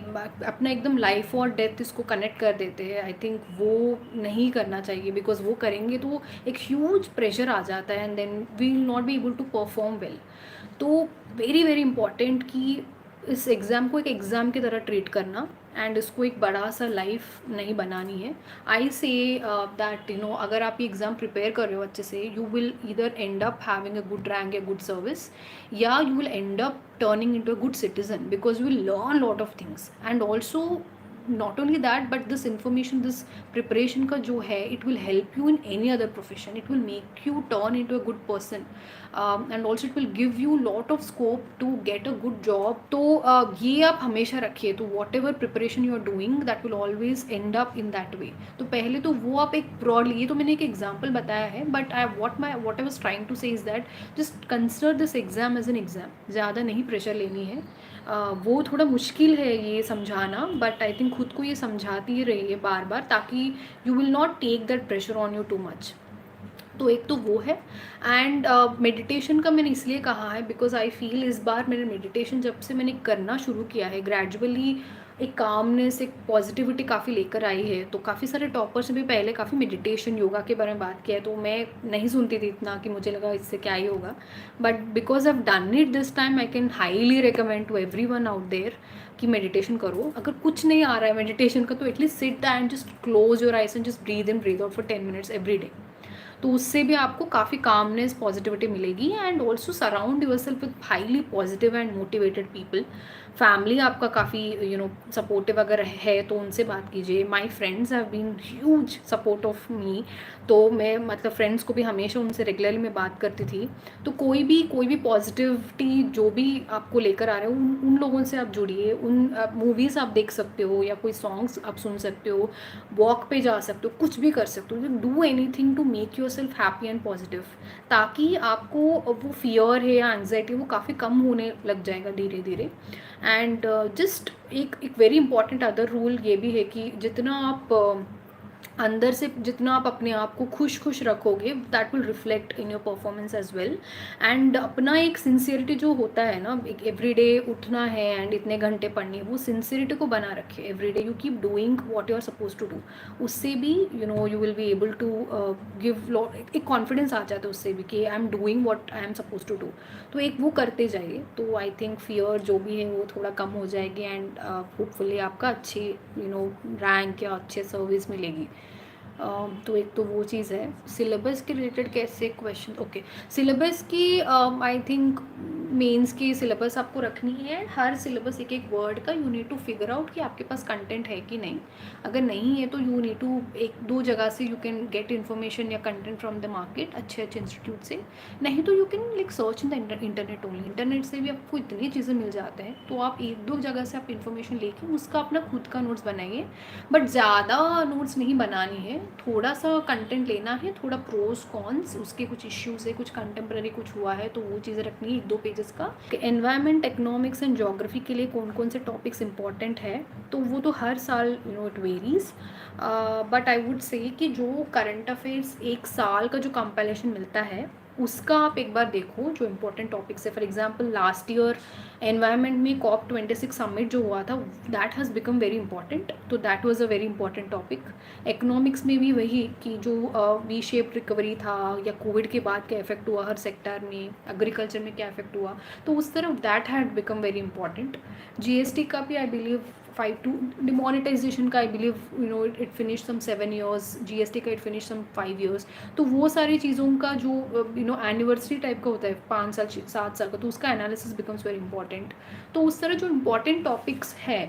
अपना एकदम लाइफ और डेथ इसको कनेक्ट कर देते हैं. आई थिंक वो नहीं करना चाहिए, बिकॉज वो करेंगे तो एक ह्यूज प्रेशर आ जाता है and then we will not be able to perform well. तो वेरी वेरी इंपॉर्टेंट कि इस एग्ज़ाम को एक एग्ज़ाम की तरह ट्रीट करना एंड इसको एक बड़ा सा लाइफ नहीं बनानी है. आई से दैट अगर आप ये एग्ज़ाम प्रिपेयर कर रहे हो अच्छे से, you will either and up having a good rank या गुड सर्विस, या you will and up turning into a good citizen, because you will learn lot of things. And also not only that, but this information, this preparation का जो है, it will help you in any other profession. It will make you turn into a good person, and also it will give you lot of scope to get a good job. तो ये आप हमेशा रखिए. तो whatever preparation you are doing, that will always end up in that way. तो पहले तो वो आप एक broadly, ये तो मैंने एक example बताया है, but what I was trying to say is that just consider this exam as an exam. ज़्यादा नहीं प्रेशर लेनी है. वो थोड़ा मुश्किल है ये समझाना, बट आई थिंक खुद को ये समझाती रहिए बार बार, ताकि you will not take that pressure on you too much. तो एक तो वो है. एंड मेडिटेशन का मैंने इसलिए कहा है बिकॉज आई फील इस बार मेरे मेडिटेशन जब से मैंने करना शुरू किया है, ग्रेजुअली एक कामनेस, एक पॉजिटिविटी काफ़ी लेकर आई है. तो काफ़ी सारे टॉपर्स ने भी पहले काफ़ी मेडिटेशन योगा के बारे में बात किया है, तो मैं नहीं सुनती थी इतना, कि मुझे लगा इससे क्या ही होगा. But because I have done it this time, I can highly recommend to everyone out there कि मेडिटेशन करो. अगर कुछ नहीं आ रहा है मेडिटेशन का, तो at least sit and just close your eyes and just breathe in breathe out for 10 minutes every day. तो उससे भी आपको काफ़ी कामनेस, पॉजिटिविटी मिलेगी. And also surround yourself with highly positive and motivated people. Family आपका काफ़ी सपोर्टिव अगर है तो उनसे बात कीजिए. My friends have been huge support of me. तो मैं मतलब फ्रेंड्स को भी हमेशा उनसे रेगुलरली मैं बात करती थी. तो कोई भी पॉजिटिविटी जो भी आपको लेकर आ रहे हो, उन लोगों से आप जुड़िए. उन मूवीज़ आप देख सकते हो, या कोई सॉन्ग्स आप सुन सकते हो, वॉक पे जा सकते हो, कुछ भी कर सकते हो. Do anything to make yourself happy and positive, ताकि आपको वो फियर है या एंग्जाइटी वो काफ़ी कम होने लग जाएगा धीरे धीरे. एंड जस्ट एक वेरी इंपॉर्टेंट अदर रूल ये भी है कि जितना आप अंदर से जितना आप अपने आप को खुश रखोगे, that will reflect in your performance as well. And अपना एक सिंसियरिटी जो होता है ना, एक एवरीडे उठना है एंड इतने घंटे पढ़ने, वो सिंसियरिटी को बना रखे. Everyday you keep doing what you are suppose to do. उससे भी you will be able to give एक कॉन्फिडेंस आ जाता है उससे भी कि I am doing what I am suppose to do. तो एक वो करते जाइए. तो आई थिंक फियर जो भी है वो थोड़ा कम हो जाएगी. एंड होपफुली आपका अच्छी रैंक या अच्छे सर्विस मिलेगी. तो एक तो वो चीज़ है। सिलेबस के रिलेटेड कैसे क्वेश्चन, ओके, सिलेबस की आई थिंक मेंस की सिलेबस आपको रखनी है, हर सिलेबस एक एक वर्ड का you need to figure out कि आपके पास कंटेंट है कि नहीं। अगर नहीं है तो यू नीड टू एक दो जगह से यू कैन गेट इन्फॉर्मेशन या कंटेंट फ्रॉम द मार्केट, अच्छे अच्छे इंस्टीट्यूट से। नहीं तो you can like search in the internet only, internet से भी आपको इतनी चीज़ें मिल जाते हैं, तो आप एक दो जगह से आप इन्फॉर्मेशन लेके उसका अपना खुद का नोट्स बनाइए। बट ज़्यादा नोट्स नहीं बनानी है, थोड़ा सा कंटेंट लेना है, थोड़ा प्रोस कॉन्स, उसके कुछ इश्यूज़ है, कुछ कंटेम्प्रेरी कुछ हुआ है तो वो चीज़ें रखनी है, एक दो पेजेस का। एनवायरनमेंट, इकोनॉमिक्स एंड ज्योग्राफी के लिए कौन कौन से टॉपिक्स इंपॉर्टेंट है, तो वो तो हर साल it varies, but I would say कि जो करंट अफेयर्स एक साल का जो कंपाइलेशन मिलता है उसका आप एक बार देखो, जो इंपॉर्टेंट टॉपिक्स है। For example last year environment में COP26 समिट जो हुआ था, that has become very important, तो that was a very important topic. Economics में भी वही कि जो वी शेप रिकवरी था या कोविड के बाद क्या इफेक्ट हुआ हर सेक्टर में, एग्रीकल्चर में क्या इफेक्ट हुआ, तो उस तरफ that had become very important. GST का भी आई बिलीव 5 to डिमोनेटाइजेशन का I believe it finish some 7 years, GST का इट फिनिश सम 5 years। तो वो सारी चीज़ों का जो एनिवर्सरी टाइप का होता है 5 साल 7 साल का, तो उसका एनालिसिस बिकम्स वेरी इंपॉर्टेंट। तो उस तरह जो इम्पॉर्टेंट टॉपिक्स है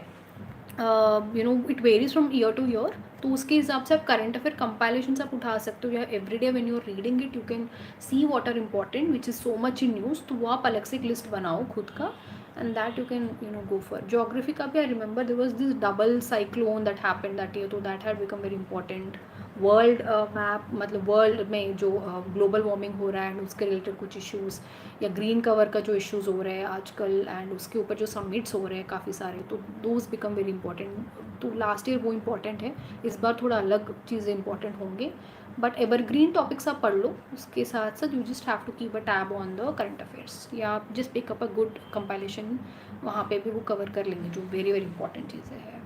it varies from year two year, तो उसके हिसाब से आप करंट अफेयर कंपाइलेशन आप उठा सकते हो, या every day when you are reading it you can see what are important which is so much in news, तो वो आप अलग से एक लिस्ट बनाओ खुद का, and that you can go for. Geography का भी I remember there was this double cyclone that happened that year, तो that had become very important. World map, मतलब वर्ल्ड में जो ग्लोबल वार्मिंग हो रहा है एंड उसके रिलेटेड कुछ इश्यूज़, या ग्रीन कवर का जो इश्यूज़ हो रहे हैं आजकल, एंड उसके ऊपर जो समिट्स हो रहे हैं काफ़ी सारे, तो दोज बिकम वेरी इंपॉर्टेंट। तो लास्ट ईयर वो इंपॉर्टेंट है, इस बार थोड़ा अलग चीज़ें इंपॉर्टेंट होंगे, बट एवरग्रीन टॉपिक्स आप पढ़ लो, उसके साथ साथ you just have to keep a tab on the current affairs, या आप just pick up a good compilation, वहाँ पे भी वो कवर कर लेंगे जो वेरी वेरी इंपॉर्टेंट चीज़ें हैं।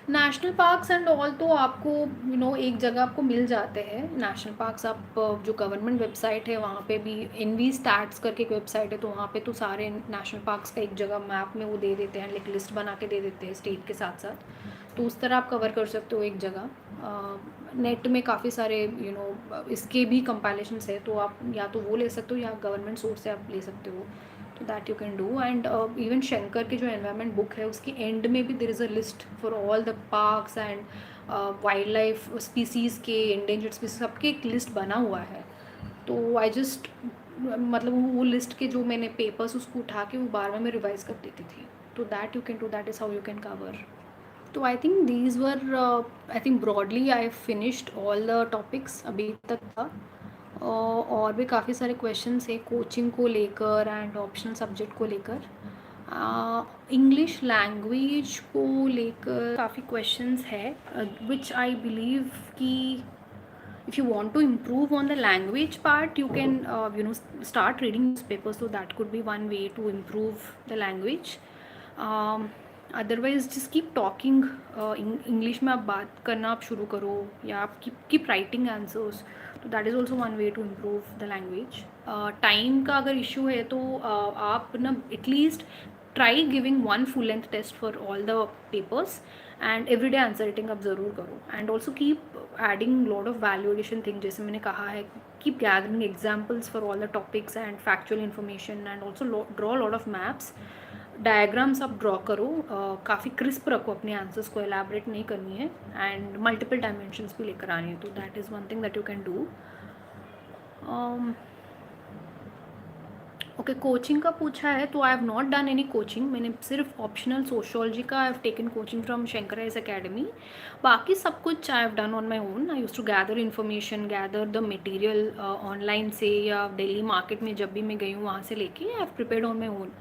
नेशनल पार्क्स एंड ऑल तो आपको एक जगह आपको मिल जाते हैं नेशनल पार्क्स। आप जो गवर्नमेंट वेबसाइट है वहाँ पे भी एनवी स्टैट्स करके एक वेबसाइट है, तो वहाँ पे तो सारे नेशनल पार्क्स का एक जगह मैप में वो दे देते हैं, एक लिस्ट बना के दे देते हैं स्टेट के साथ साथ, तो उस तरह आप कवर कर सकते हो एक जगह। नेट में काफ़ी सारे इसके भी कंपाइलेशंस है, तो आप या तो वो ले सकते हो या गवर्नमेंट सोर्स से आप ले सकते हो, तो that you can do. And even Shankar की जो एनवायरनमेंट बुक है उसके एंड में भी there is a list for all the parks and wildlife species के, एंडेंजर्ड स्पीसीज सबके एक लिस्ट बना हुआ है। तो आई जस्ट मतलब वो लिस्ट के जो मैंने पेपर्स उसको उठा के वो बार बार मैं रिवाइज कर देती थी, तो that you can do, that is how you can cover. तो I think these were, I think broadly I finished all the topics अभी तक था। और भी काफ़ी सारे क्वेश्चंस है कोचिंग को लेकर एंड ऑप्शनल सब्जेक्ट को लेकर। इंग्लिश लैंग्वेज को लेकर काफ़ी क्वेश्चंस है, विच आई बिलीव कि if you want to improve on the language part you can start reading newspapers, so that could be one way to improve the language. Otherwise just keep talking, English में आप बात करना आप शुरू करो, या आप कीप राइटिंग आंसर्स, तो that is also one way to improve the language. Time का अगर इशू है तो आप ना at least try giving one full length test for all the papers, and every day answer writing आप ज़रूर करो, and also keep adding lot of value addition thing, जैसे मैंने कहा है keep gathering examples for all the topics and factual information, and also draw lot of maps, diagrams आप draw करो, काफ़ी क्रिस्प रखो अपने आंसर्स को, एलैबोरेट नहीं करनी है, एंड मल्टीपल डायमेंशंस भी लेकर आनी है, तो that is one thing that you can do. Okay, coaching का पूछा है, तो I have not done any coaching, मैंने सिर्फ ऑप्शनल सोशियोलॉजी का I have taken coaching from Shankar IAS Academy, बाकी सब कुछ I have done on my own. I use to gather information, gather the material online से, या दिल्ली मार्केट में जब भी मैं गई हूँ वहाँ से लेके I have prepared on my own,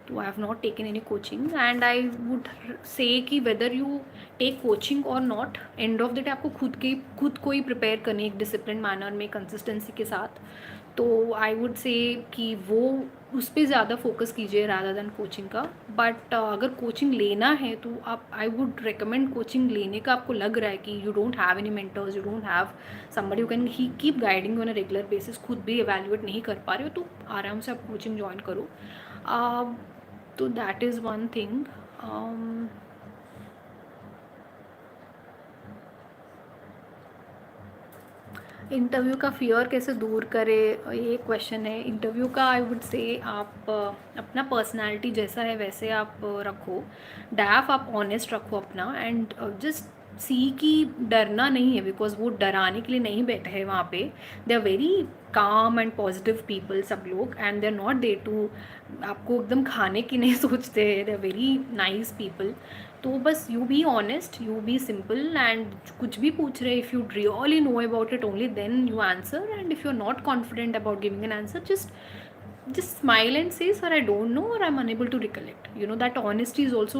तो I have not taken any coaching. And I would say कि वेदर यू टेक कोचिंग और not, end of the day आपको खुद को ही प्रिपेयर करनी एक डिसिप्लिन मैनर में कंसिस्टेंसी के साथ, तो आई वुड से कि वो उस पर ज़्यादा फोकस कीजिए रादर देन कोचिंग का। बट अगर कोचिंग लेना है तो आप, आई वुड रिकमेंड कोचिंग लेने का, आपको लग रहा है कि you don't have any mentors, you don't have somebody you can he keep guiding on a regular basis, खुद भी एवेल्युएट नहीं कर पा रहे हो, तो आराम से आप कोचिंग ज्वाइन करो। तो that is one thing. Interview का फियर कैसे दूर करे, ये क्वेश्चन है। इंटरव्यू का आई वुड से आप अपना पर्सनालिटी जैसा है वैसे आप रखो, डैफ आप ऑनेस्ट रखो अपना, एंड जस्ट सी कि डरना नहीं है, बिकॉज वो डराने के लिए नहीं बैठे हैं वहाँ पे। They are very calm and positive people सब लोग, and they are not they to आपको एकदम खाने की नहीं सोचते, they are very nice people. तो बस you be honest, you be simple, and कुछ भी पूछ रहे, if you really know about it only then you answer, and if you are not confident about giving an answer, just smile and say, sir, I don't know, or I'm unable to recollect. That honesty is also,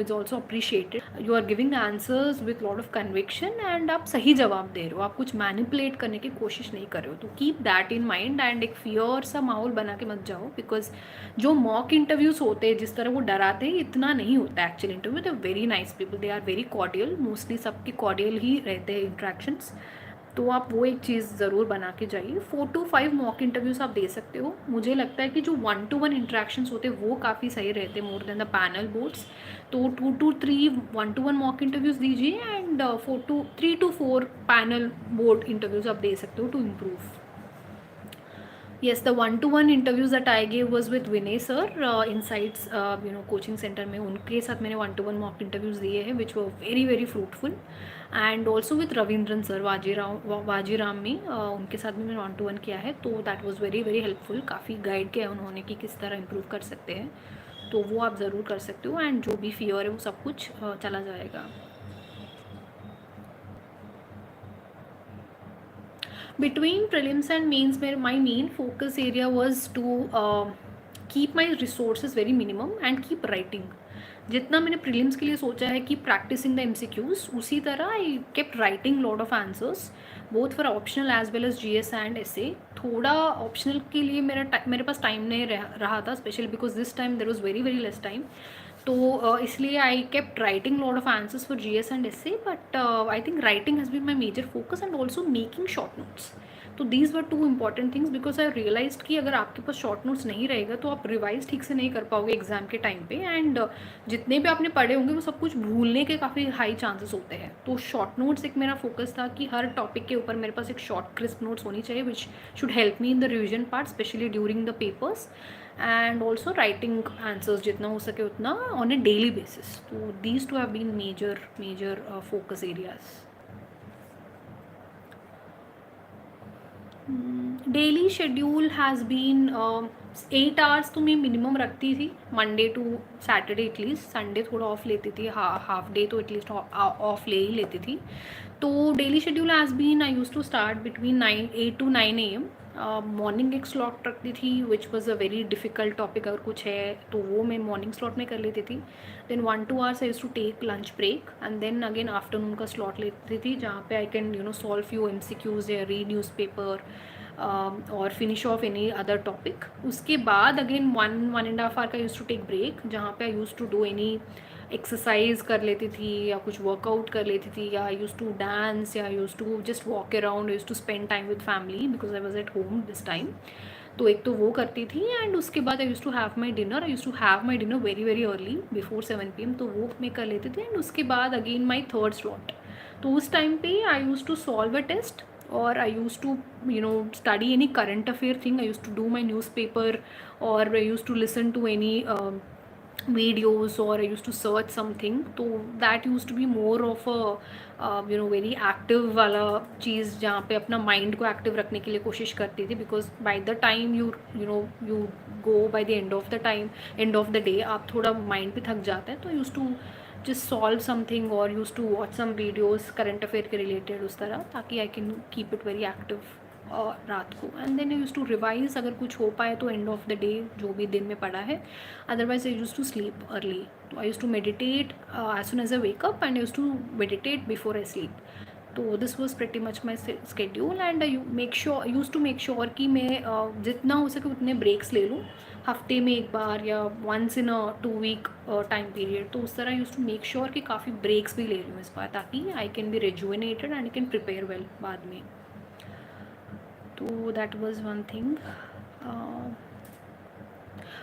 is also appreciated. You are giving answers with lot of conviction, and आप सही जवाब दे रहे हो, आप कुछ manipulate करने की कोशिश नहीं कर रहे हो। तो keep that in mind, and एक फियर सा माहौल बना के मत जाओ, बिकॉज जो मॉक इंटरव्यूज होते हैं जिस तरह वो डराते हैं, इतना नहीं होता actual interview. They are very nice people, they are very cordial, mostly सबके कॉर्डियल ही रहते हैं इंट्रैक्शंस। तो आप वो एक चीज़ ज़रूर बना के जाइए। 4 to 5 मॉक इंटरव्यूज़ आप दे सकते हो। मुझे लगता है कि जो 1 to 1 इंट्रैक्शंस होते हैं वो काफ़ी सही रहते हैं, more than the panel boards. तो 2 to 3 1 to 1 मॉक इंटरव्यूज़ दीजिए, and 3 to 4 panel board interviews आप दे सकते हो to improve. Yes, the one-to-one interviews that I gave was with Vinay sir, Insights, coaching center में उनके साथ मैंने one-to-one mock interviews दिए हैं, which were very very fruitful, and also with Ravindran sir, Vajiram में उनके साथ भी मैंने one-to-one किया है, तो that was very very helpful। काफ़ी गाइड किया उन्होंने कि किस तरह improve कर सकते हैं, तो वो आप ज़रूर कर सकते हो, एंड जो भी फियर है वो सब कुछ चला जाएगा। Between prelims and mains, my main focus area was to keep my resources very minimum and keep writing. जितना मैंने प्रीलिम्स के लिए सोचा है कि प्रैक्टिसिंग द एमसीक्यूज, उसी तरह I kept writing lot of answers both for optional as well as GS and SA. थोड़ा ऑप्शनल के लिए मेरे पास टाइम नहीं रहा था, specially because this time there was very very less time. तो इसलिए I kept writing lot of answers for GS and SA, but I think writing has been my major focus, and also making short notes. तो these were 2 important things, because I realise कि अगर आपके पास short notes नहीं रहेगा तो आप revise ठीक से नहीं कर पाओगे एग्जाम के टाइम पे, एंड जितने भी आपने पढ़े होंगे वो सब कुछ भूलने के काफ़ी हाई चांसेस होते हैं। तो शॉर्ट नोट्स एक मेरा फोकस था कि हर टॉपिक के ऊपर मेरे पास एक शॉर्ट क्रिस्प नोट्स होनी चाहिए, which should help me in the revision part, specially during the papers, and also writing answers जितना हो सके उतना ऑन ए डेली बेसिस। तो these two have been major focus areas. Daily schedule has been 8 hours तो मैं minimum रखती थी, Monday to Saturday at least. Sunday थोड़ा ऑफ लेती थी, हाफ डे तो एटलीस्ट ऑफ ले ही लेती थी। तो daily schedule has been, I use to start between 8 to 9 AM। Morning एक स्लॉट रखती थी, which was a very difficult topic, अगर कुछ है तो वो मैं मॉर्निंग स्लॉट में कर लेती थी। Then 1-2 hours I use to take lunch break, and then again afternoon का स्लॉट लेती थी, जहाँ पे I can solve few MCQs या रीड न्यूज़पेपर और finish off any other topic. उसके बाद अगेन 1-1.5 आवर का यूज़ टू टेक ब्रेक, जहाँ पे I use to do any exercise कर लेती थी, या कुछ वर्कआउट कर लेती थी, या आई यूज़ टू डांस, या I use to just walk around, use to spend time with family because I was at home this time. तो एक तो वो करती थी, एंड उसके बाद I use to have my dinner. I use to have my dinner very very early, before 7 PM, तो वो मैं कर लेती थी। एंड उसके बाद अगेन माई थर्ड स्लॉट, तो उस टाइम पे I use to solve a test, or I used to study any current affair thing. I used to do my newspaper, or I used to listen to any videos, or I used to search something. So that used to be more of a very active वाला चीज़, जहाँ पे अपना mind को active रखने के लिए कोशिश करती थी, because by the time you go by the end of the day आप थोड़ा माइंड पे थक जाता है। तो use to just solve something, or used to watch some videos current affair के related उस तरह, ताकि I can keep it very active रात को। and then I used to revise, अगर कुछ हो पाए तो end of the day जो भी दिन में पढ़ा है, otherwise I used to sleep early. तो I used to meditate as soon as I wake up, and I used to meditate before I sleep. तो this was pretty much my schedule, and I use to make sure कि मैं जितना हो सके उतने breaks ले लूँ, हफ्ते में एक बार या once in a 2 week time period. तो उस तरह यूज़ टू मेक श्योर कि काफ़ी ब्रेक्स भी ले रही हूँ इस बार, ताकि I can be rejuvenated and I can prepare well बाद में। तो that was one thing.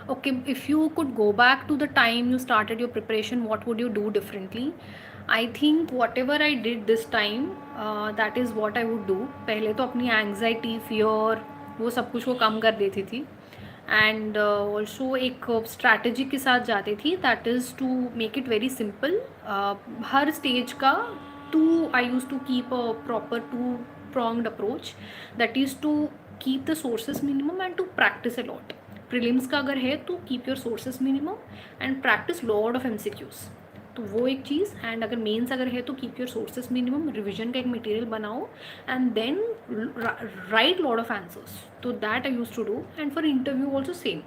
Okay, if you could go back to the time you started your preparation, what would you do differently? I think whatever I did this time that is what I would do. पहले तो अपनी anxiety, fear, वो सब कुछ को कम कर देती थी. एंड ऑल्सो एक स्ट्रैटेजी के साथ जाती थी, that is to make it very simple. हर स्टेज का I use to keep a proper two pronged approach, that is to keep the sources minimum and to practice a lot. Prelims का अगर है तो keep your sources minimum and practice lot of MCQs, तो वो एक चीज़. And अगर mains अगर है तो keep your sources minimum, revision का एक मटेरियल बनाओ and then write lot of answers. तो that I use to do. And for interview also same,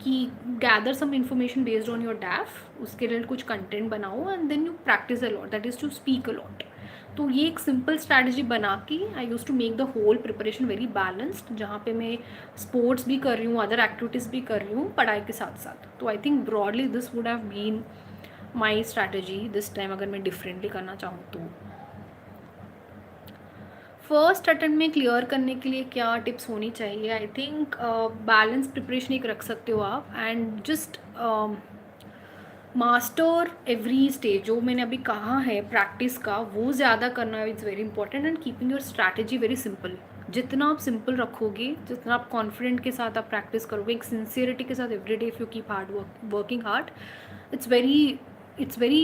कि gather some information based on your DAF, उसके लिए कुछ कंटेंट बनाओ and then you practice a lot, that is to speak a lot. तो ये एक simple strategy बना के I use to make the whole preparation very balanced, जहाँ पे मैं स्पोर्ट्स भी कर रही हूँ, अदर एक्टिविटीज़ भी कर रही हूँ पढ़ाई के साथ साथ. तो I think broadly this would have been my strategy this time, अगर मैं डिफरेंटली करना चाहूँ तो. फर्स्ट अटेम्प्ट में क्लियर करने के लिए क्या टिप्स होनी चाहिए? आई थिंक बैलेंस प्रिपरेशन एक रख सकते हो आप, and just master every stage. जो मैंने अभी कहा है प्रैक्टिस का, वो ज़्यादा करना is very important. And keeping your strategy very simple. जितना आप सिंपल रखोगे, जितना आप कॉन्फिडेंट के साथ आप प्रैक्टिस करोगे, एक सिंसियरिटी के साथ every day, if you keep working hard, it's very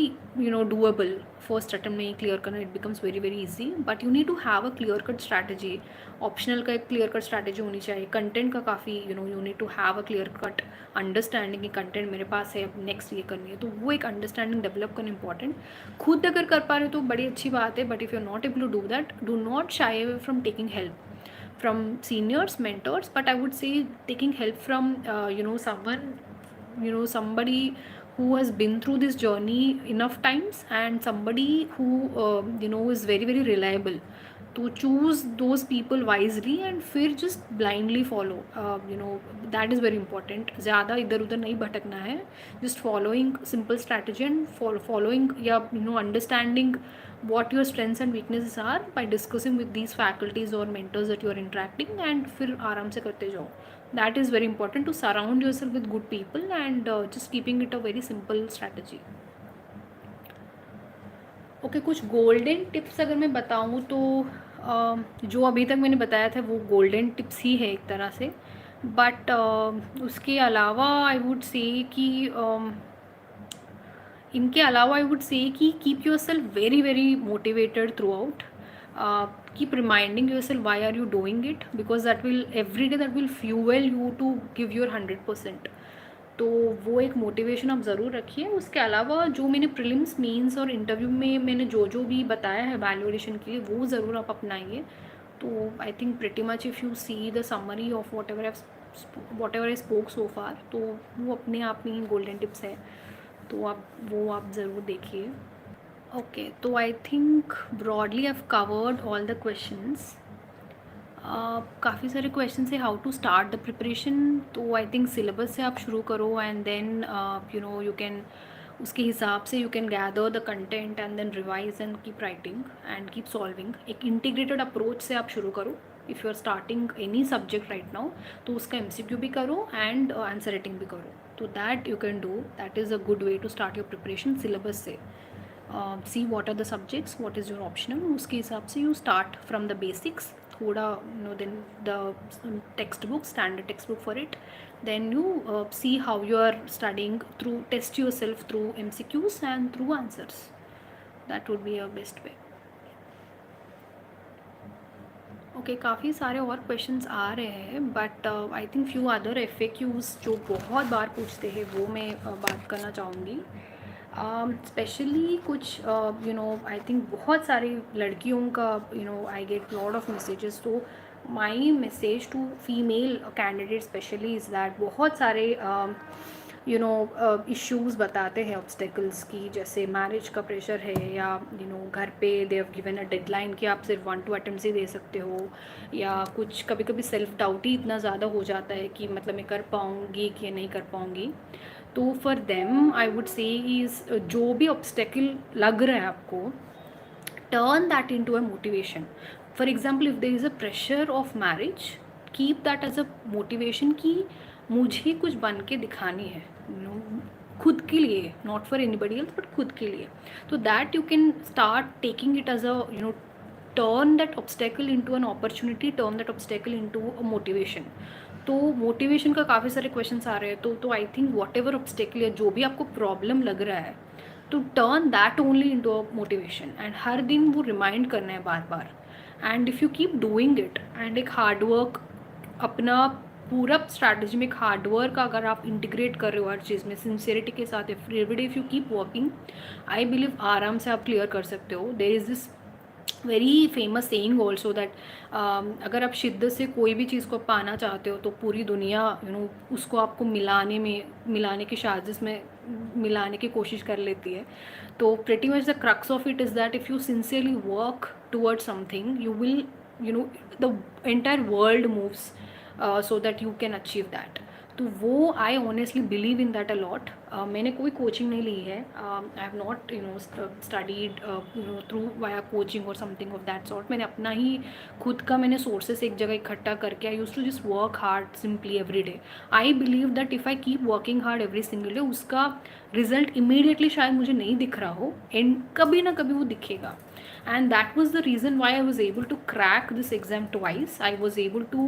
doable. First attempt में क्लियर करना, it becomes very very easy. But you need to have a clear cut strategy. Optional का एक क्लियर कट स्ट्रैटेजी होनी चाहिए. Content का काफ़ी you need to have a clear cut understanding कि content मेरे पास है, अब नेक्स्ट ये करनी है, तो वो एक अंडरस्टैंडिंग डेवलप करना इंपॉर्टेंट. खुद अगर कर पा रहे हो तो बड़ी अच्छी बात है, but if you are not able to do that, do not shy away from taking help from seniors, mentors, but I would say taking help from somebody who has been through this journey enough times, and somebody who is very very reliable. To choose those people wisely and फिर just blindly follow, that is very important. ज़्यादा इधर उधर नहीं भटकना है. just following simple strategy and following या understanding what your strengths and weaknesses are by discussing with these faculties or mentors that you are interacting, and फिर आराम से करते जाओ. that is very important to surround yourself with good people and just keeping it a very simple strategy. Okay, कुछ golden tips अगर मैं बताऊँ तो जो अभी तक मैंने बताया था वो गोल्डन टिप्स ही है एक तरह से. बट उसके अलावा आई वुड से कि इनके अलावा आई वुड से कि keep your self very very motivated through out. keep reminding yourself why are you doing it, because that will every day that will fuel you to give your 100%. तो वो एक motivation आप ज़रूर रखिए. उसके अलावा जो मैंने प्रीलिम्स, मेंस और इंटरव्यू में मैंने जो भी बताया है वैल्यूएशन के लिए, वो ज़रूर आप अपनाइए. तो I think pretty much if you see the summary of whatever I spoke so far, तो वो अपने आप में ही गोल्डन टिप्स है. तो आप ज़रूर देखिए. ओके, तो I think broadly I have covered all the questions. काफ़ी सारे क्वेश्चन है how to start the preparation. तो आई थिंक सिलेबस से आप शुरू करो एंड देन यू कैन उसके हिसाब से you can gather the content and then revise and keep writing and keep solving. एक इंटीग्रेटेड अप्रोच से आप शुरू करो. If you are starting any subject right now, तो उसका MCQ भी करो एंड आंसर राइटिंग भी करो. तो that you can do. That is a good way to start your preparation syllabus से. See what are the subjects, what is your optional, उसके हिसाब से you start from the basics थोड़ा, then the textbook, standard textbook for it, then you see how you are studying through, test yourself through MCQs and through answers. That would be your best way. Okay, काफ़ी सारे और questions आ रहे हैं, but I think few other FAQs जो बहुत बार पूछते हैं वो मैं बात करना चाहूँगी. स्पेशली कुछ आई थिंक बहुत सारी लड़कियों का I get lot of messages. तो my message to female candidate specially is that बहुत सारे इश्यूज़ बताते हैं ऑब्स्टेकल्स की, जैसे मैरिज का प्रेशर है, या घर पे they have given a deadline कि आप सिर्फ 1-2 अटेम्प्ट्स ही दे सकते हो, या कुछ कभी कभी सेल्फ डाउट ही इतना ज़्यादा हो जाता है कि मतलब मैं कर पाऊँगी कि नहीं कर पाऊँगी. तो for them I would say is जो भी ऑब्स्टेकल लग रहा है आपको, turn that into a motivation. For example, if there is a pressure of marriage, keep that as a motivation कि मुझे कुछ बन के दिखानी है. खुद के लिए, not for anybody else but खुद के लिए. तो that you can start taking it as a turn that obstacle into an opportunity, turn that obstacle into a motivation. तो मोटिवेशन का काफ़ी सारे क्वेश्चंस आ रहे हैं. तो I think whatever obstacle या जो भी आपको प्रॉब्लम लग रहा है, तो turn that only into a motivation. And हर दिन वो रिमाइंड करना है बार बार. And if you keep doing it and एक हार्डवर्क अपना पूरा स्ट्रैटेजी में एक हार्डवर्क अगर आप इंटीग्रेट कर रहे हो हर चीज़ में सिंसियरिटी के साथ, everyday if you keep working, I believe आराम से आप क्लियर कर सकते हो. There is this very famous saying also that अगर आप शिद्दत से कोई भी चीज़ को पाना चाहते हो तो पूरी दुनिया उसको आपको मिलाने की साजिश में मिलाने की कोशिश कर लेती है. तो pretty much the crux of it is that if you sincerely work towards something you will the entire world moves so that you can achieve that. तो वो I honestly believe in that a lot. मैंने कोई coaching नहीं ली है. आई have not studied through via coaching और something of that sort. मैंने अपना ही खुद का मैंने सोर्सेस एक जगह इकट्ठा करके I use to just work hard simply every day. I believe that if I keep working hard every single day उसका रिजल्ट इमीडिएटली शायद मुझे नहीं दिख रहा हो, एंड कभी ना कभी वो दिखेगा. And that was the reason why I was able to crack this exam twice. I was able to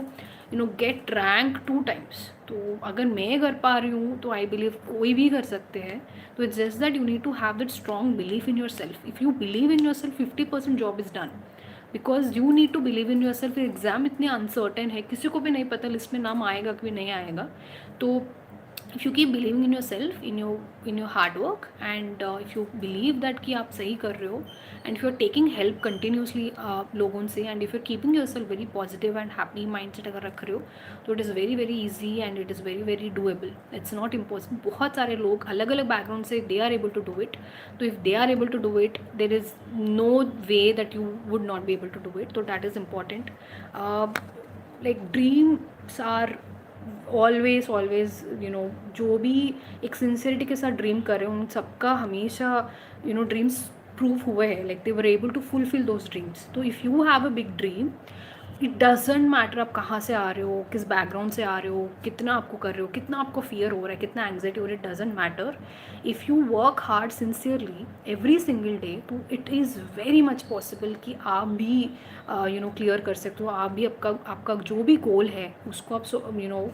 get rank 2 times. तो अगर मैं कर पा रही हूँ तो आई बिलीव कोई भी कर सकते हैं. तो it's just that you need to have that strong belief in yourself. If you believe in yourself 50% job is done. Because you need to believe in yourself. Exam इतने uncertain है, किसी को भी नहीं पता list में नाम आएगा कि नहीं आएगा. तो if you keep believing in yourself, in your hard work, and if you believe that कि आप सही कर रहे हो, and if you are taking help continuously लोगों से, and if you are keeping yourself very positive and happy mindset अगर रख रहे हो, तो it is very very easy and it is very very doable. It's not impossible. बहुत सारे लोग अलग अलग बैकग्राउंड से they are able to do it. तो if they are able to do it, there is no way that you would not be able to do it. So that is important. Like dreams are always जो भी एक sincerity के साथ dream कर रहे हैं उन सबका हमेशा ड्रीम्स प्रूव हुए हैं. Like they were able to fulfil those dreams. तो if you have a big dream, it doesn't matter आप कहाँ से आ रहे हो, किस बैकग्राउंड से आ रहे हो, कितना आपको कर रहे हो, कितना आपको फियर हो रहा है, कितना एंग्जाइटी हो रहा है, it doesn't matter. If you work hard sincerely every single day, तो it is very much possible कि आप भी क्लियर कर सकते हो. आप भी आपका जो भी गोल है उसको आप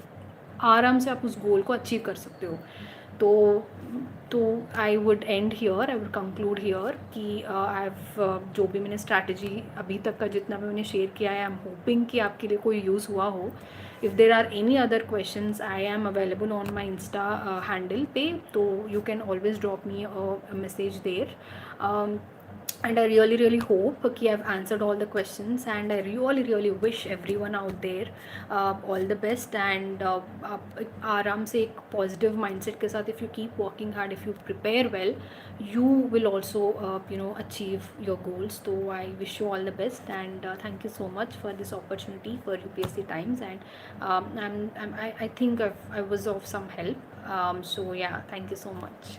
आराम से आप उस गोल को अचीव कर सकते हो. तो I would and here, I would conclude here कि आई हैव जो भी मैंने स्ट्रैटेजी अभी तक का जितना भी मैंने शेयर किया है, आई एम होपिंग कि आपके लिए कोई यूज़ हुआ हो. If there are any other questions, I am available on my insta handle पे, तो you can always drop me a message there. And I really really hope that I've answered all the questions, and I really really wish everyone out there all the best. And आराम से एक positive mindset के साथ, if you keep working hard, if you prepare well, you will also achieve your goals. So I wish you all the best, and thank you so much for this opportunity for UPSC Times. And I think I was of some help. So yeah, thank you so much.